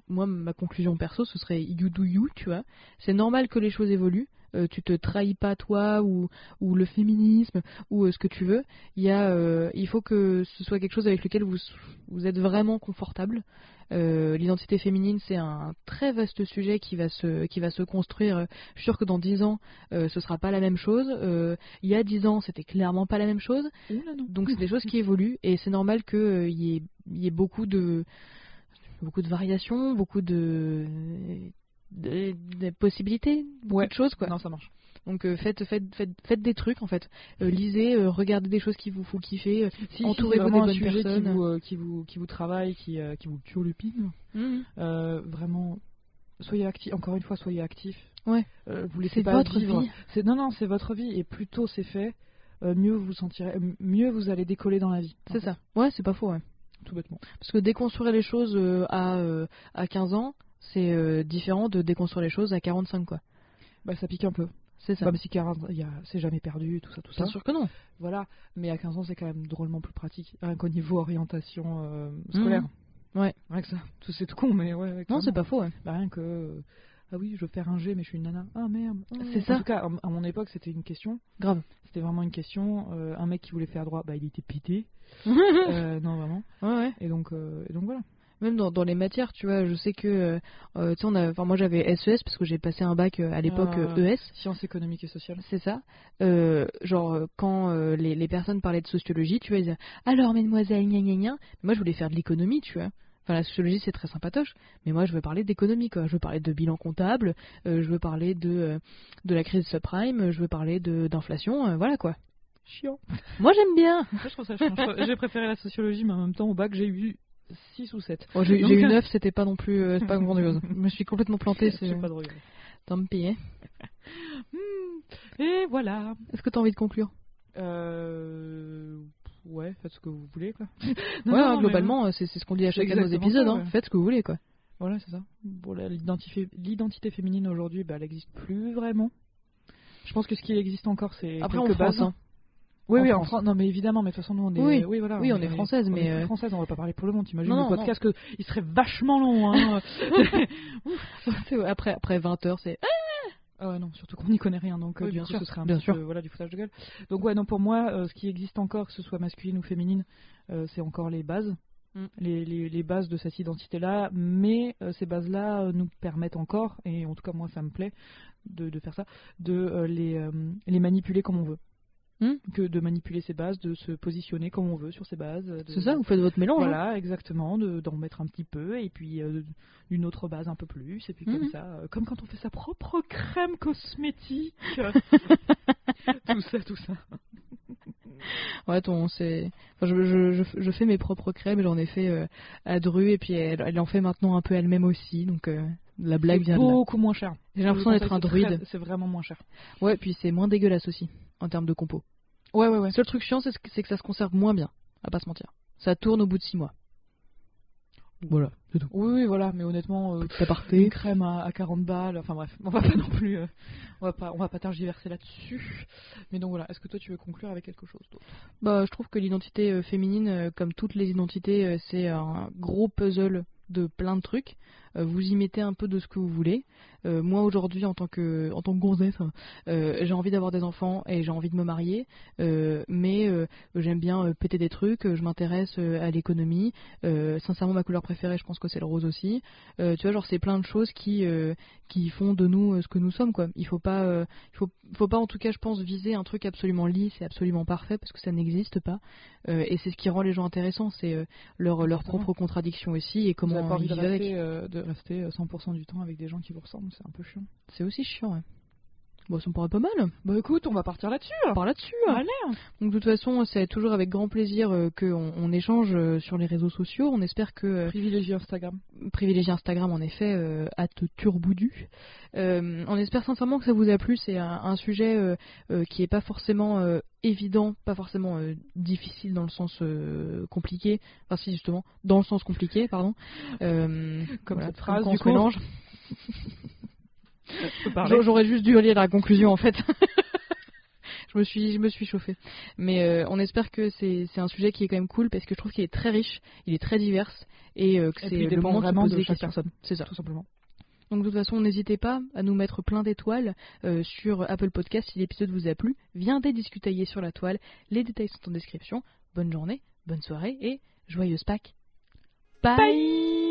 moi ma conclusion perso ce serait you do you, tu vois. C'est normal que les choses évoluent. Tu te trahis pas toi ou le féminisme ou ce que tu veux. Il faut que ce soit quelque chose avec lequel vous êtes vraiment confortable. L'identité féminine c'est un très vaste sujet qui va se construire. Je suis sûre que dans 10 ans ce sera pas la même chose. Il y a 10 ans c'était clairement pas la même chose. Oula, non. Donc c'est des choses qui évoluent et c'est normal qu'il y ait beaucoup de variations, beaucoup de possibilités, beaucoup de choses quoi. Non, ça marche. Donc faites des trucs en fait. Lisez, regardez des choses qui vous font kiffer, entourez-vous des bonnes personnes. Qui vous travaille, qui vous turlupine. Vraiment, soyez actifs. Encore une fois, soyez actifs. Ouais. Vous laissez c'est pas votre vivre. vie. Non, c'est votre vie et plus tôt c'est fait, mieux vous sentirez, mieux vous allez décoller dans la vie. C'est ça. Ouais, c'est pas faux. Ouais. Tout bêtement. Parce que déconstruire les choses à 15 ans, c'est différent de déconstruire les choses à 45 quoi. Bah ça pique un peu. C'est ça. Même si c'est jamais perdu, tout ça. Bien sûr que non. Voilà, mais à 15 ans c'est quand même drôlement plus pratique, rien qu'au niveau orientation scolaire. Ouais. Rien que ça. C'est tout con, mais ouais. Non, c'est pas faux. Ouais. Bah, rien que ah oui, je veux faire un G, mais je suis une nana. Ah merde. C'est ça. En tout cas, à mon époque, c'était une question. Grave. C'était vraiment une question. Un mec qui voulait faire droit, bah il était pété. Non vraiment. Ouais. Et donc voilà. Même dans les matières, tu vois, je sais que tu sais, moi j'avais SES parce que j'ai passé un bac à l'époque ES. Sciences économiques et sociales. C'est ça. Quand les personnes parlaient de sociologie, tu vois, ils disaient alors mesdemoiselles, gna gna gna. Moi je voulais faire de l'économie, tu vois. Enfin, la sociologie c'est très sympatoche, mais moi je veux parler d'économie quoi. Je veux parler de bilan comptable, je veux parler de la crise subprime, je veux parler d'inflation, voilà quoi. Chiant. Moi j'aime bien. Je trouve ça chiant. J'ai préféré la sociologie, mais en même temps au bac j'ai eu 6 ou 7. Oh, j'ai eu 9, c'était pas non plus c'est pas grandiose. Je me suis complètement plantée. J'ai pas de regret. Tant pis. Hein. Et voilà. Est-ce que t'as envie de conclure? Ouais, faites ce que vous voulez quoi. Globalement c'est ce qu'on dit à chacun de nos épisodes, ça, ouais. Faites ce que vous voulez quoi. Voilà, c'est ça. Bon, l'identité féminine aujourd'hui, bah, elle n'existe plus vraiment. Je pense que ce qui existe encore, c'est après quelques en France, bases. hein. Oui, en France. Non, mais évidemment, mais de toute façon, nous, on est. Oui, voilà, on est française, mais. Française, on va pas parler pour le monde. T'imagines non, le podcast il serait vachement long. Hein. après 20 heures, c'est. Ah ouais, non, surtout qu'on n'y connaît rien, donc bien sûr, ce serait un bien petit sûr. peu, voilà, du foutage de gueule. Donc ouais, non, pour moi, ce qui existe encore, que ce soit masculine ou féminine, c'est encore les bases. Les bases de cette identité-là, mais ces bases-là nous permettent encore, et en tout cas moi ça me plaît de faire ça, de les manipuler comme on veut. Que de manipuler ces bases, de se positionner comme on veut sur ces bases. C'est ça, vous faites votre mélange. Voilà, hein. Exactement, d'en mettre un petit peu, et puis une autre base un peu plus, et puis comme ça, comme quand on fait sa propre crème cosmétique. tout ça. Ouais, je fais mes propres crèmes, j'en ai fait à Dru, et puis elle en fait maintenant un peu elle-même aussi, donc la blague vient de là. C'est beaucoup moins cher. J'ai l'impression d'être un druide. C'est vraiment moins cher. Ouais, puis c'est moins dégueulasse aussi, en termes de compo. Ouais. Le seul truc chiant, c'est que ça se conserve moins bien, à pas se mentir. Ça tourne au bout de 6 mois. Voilà, c'est tout. Oui, voilà, mais honnêtement, Aparté. une crème à 40 balles, enfin bref, on va pas non plus, on va pas tergiverser là-dessus. Mais donc voilà, est-ce que toi tu veux conclure avec quelque chose d'autre? Bah, je trouve que l'identité féminine, comme toutes les identités, c'est un gros puzzle de plein de trucs. Vous y mettez un peu de ce que vous voulez. Moi aujourd'hui, en tant que gonzesse, j'ai envie d'avoir des enfants et j'ai envie de me marier, mais j'aime bien péter des trucs. Je m'intéresse à l'économie. Sincèrement, ma couleur préférée, je pense que c'est le rose aussi. Tu vois, genre c'est plein de choses qui font de nous ce que nous sommes, quoi. Il faut pas en tout cas, je pense, viser un truc absolument lisse et absolument parfait parce que ça n'existe pas. Et c'est ce qui rend les gens intéressants, c'est leur propre contradiction aussi et Vous comment n'avez pas envie ils de vivent avec. rester 100% du temps avec des gens qui vous ressemblent, c'est un peu chiant. C'est aussi chiant, ouais. Bon, ça me paraît pas mal. Bah écoute, on va partir là-dessus. On part là-dessus. Allez. Donc de toute façon, c'est toujours avec grand plaisir qu'on échange sur les réseaux sociaux. On espère que Privilégier Instagram. privilégier Instagram en effet @turboudu. On espère sincèrement que ça vous a plu. C'est un sujet qui est pas forcément évident, pas forcément difficile dans le sens compliqué. Enfin si justement, dans le sens compliqué, pardon. Comme voilà, cette phrase quand du on se coup. mélange. Je peux parler. J'aurais juste dû lire la conclusion en fait. Je me suis chauffée. Mais on espère que c'est un sujet qui est quand même cool parce que je trouve qu'il est très riche, il est très divers et que Et c'est puis, il le dépend moment de se vraiment poser de des chaque questions. personne. C'est ça. Tout simplement. Donc de toute façon, n'hésitez pas à nous mettre plein d'étoiles sur Apple Podcast si l'épisode vous a plu. Viendez discutailler sur la toile. Les détails sont en description. Bonne journée, bonne soirée et joyeuse Pâques. Bye.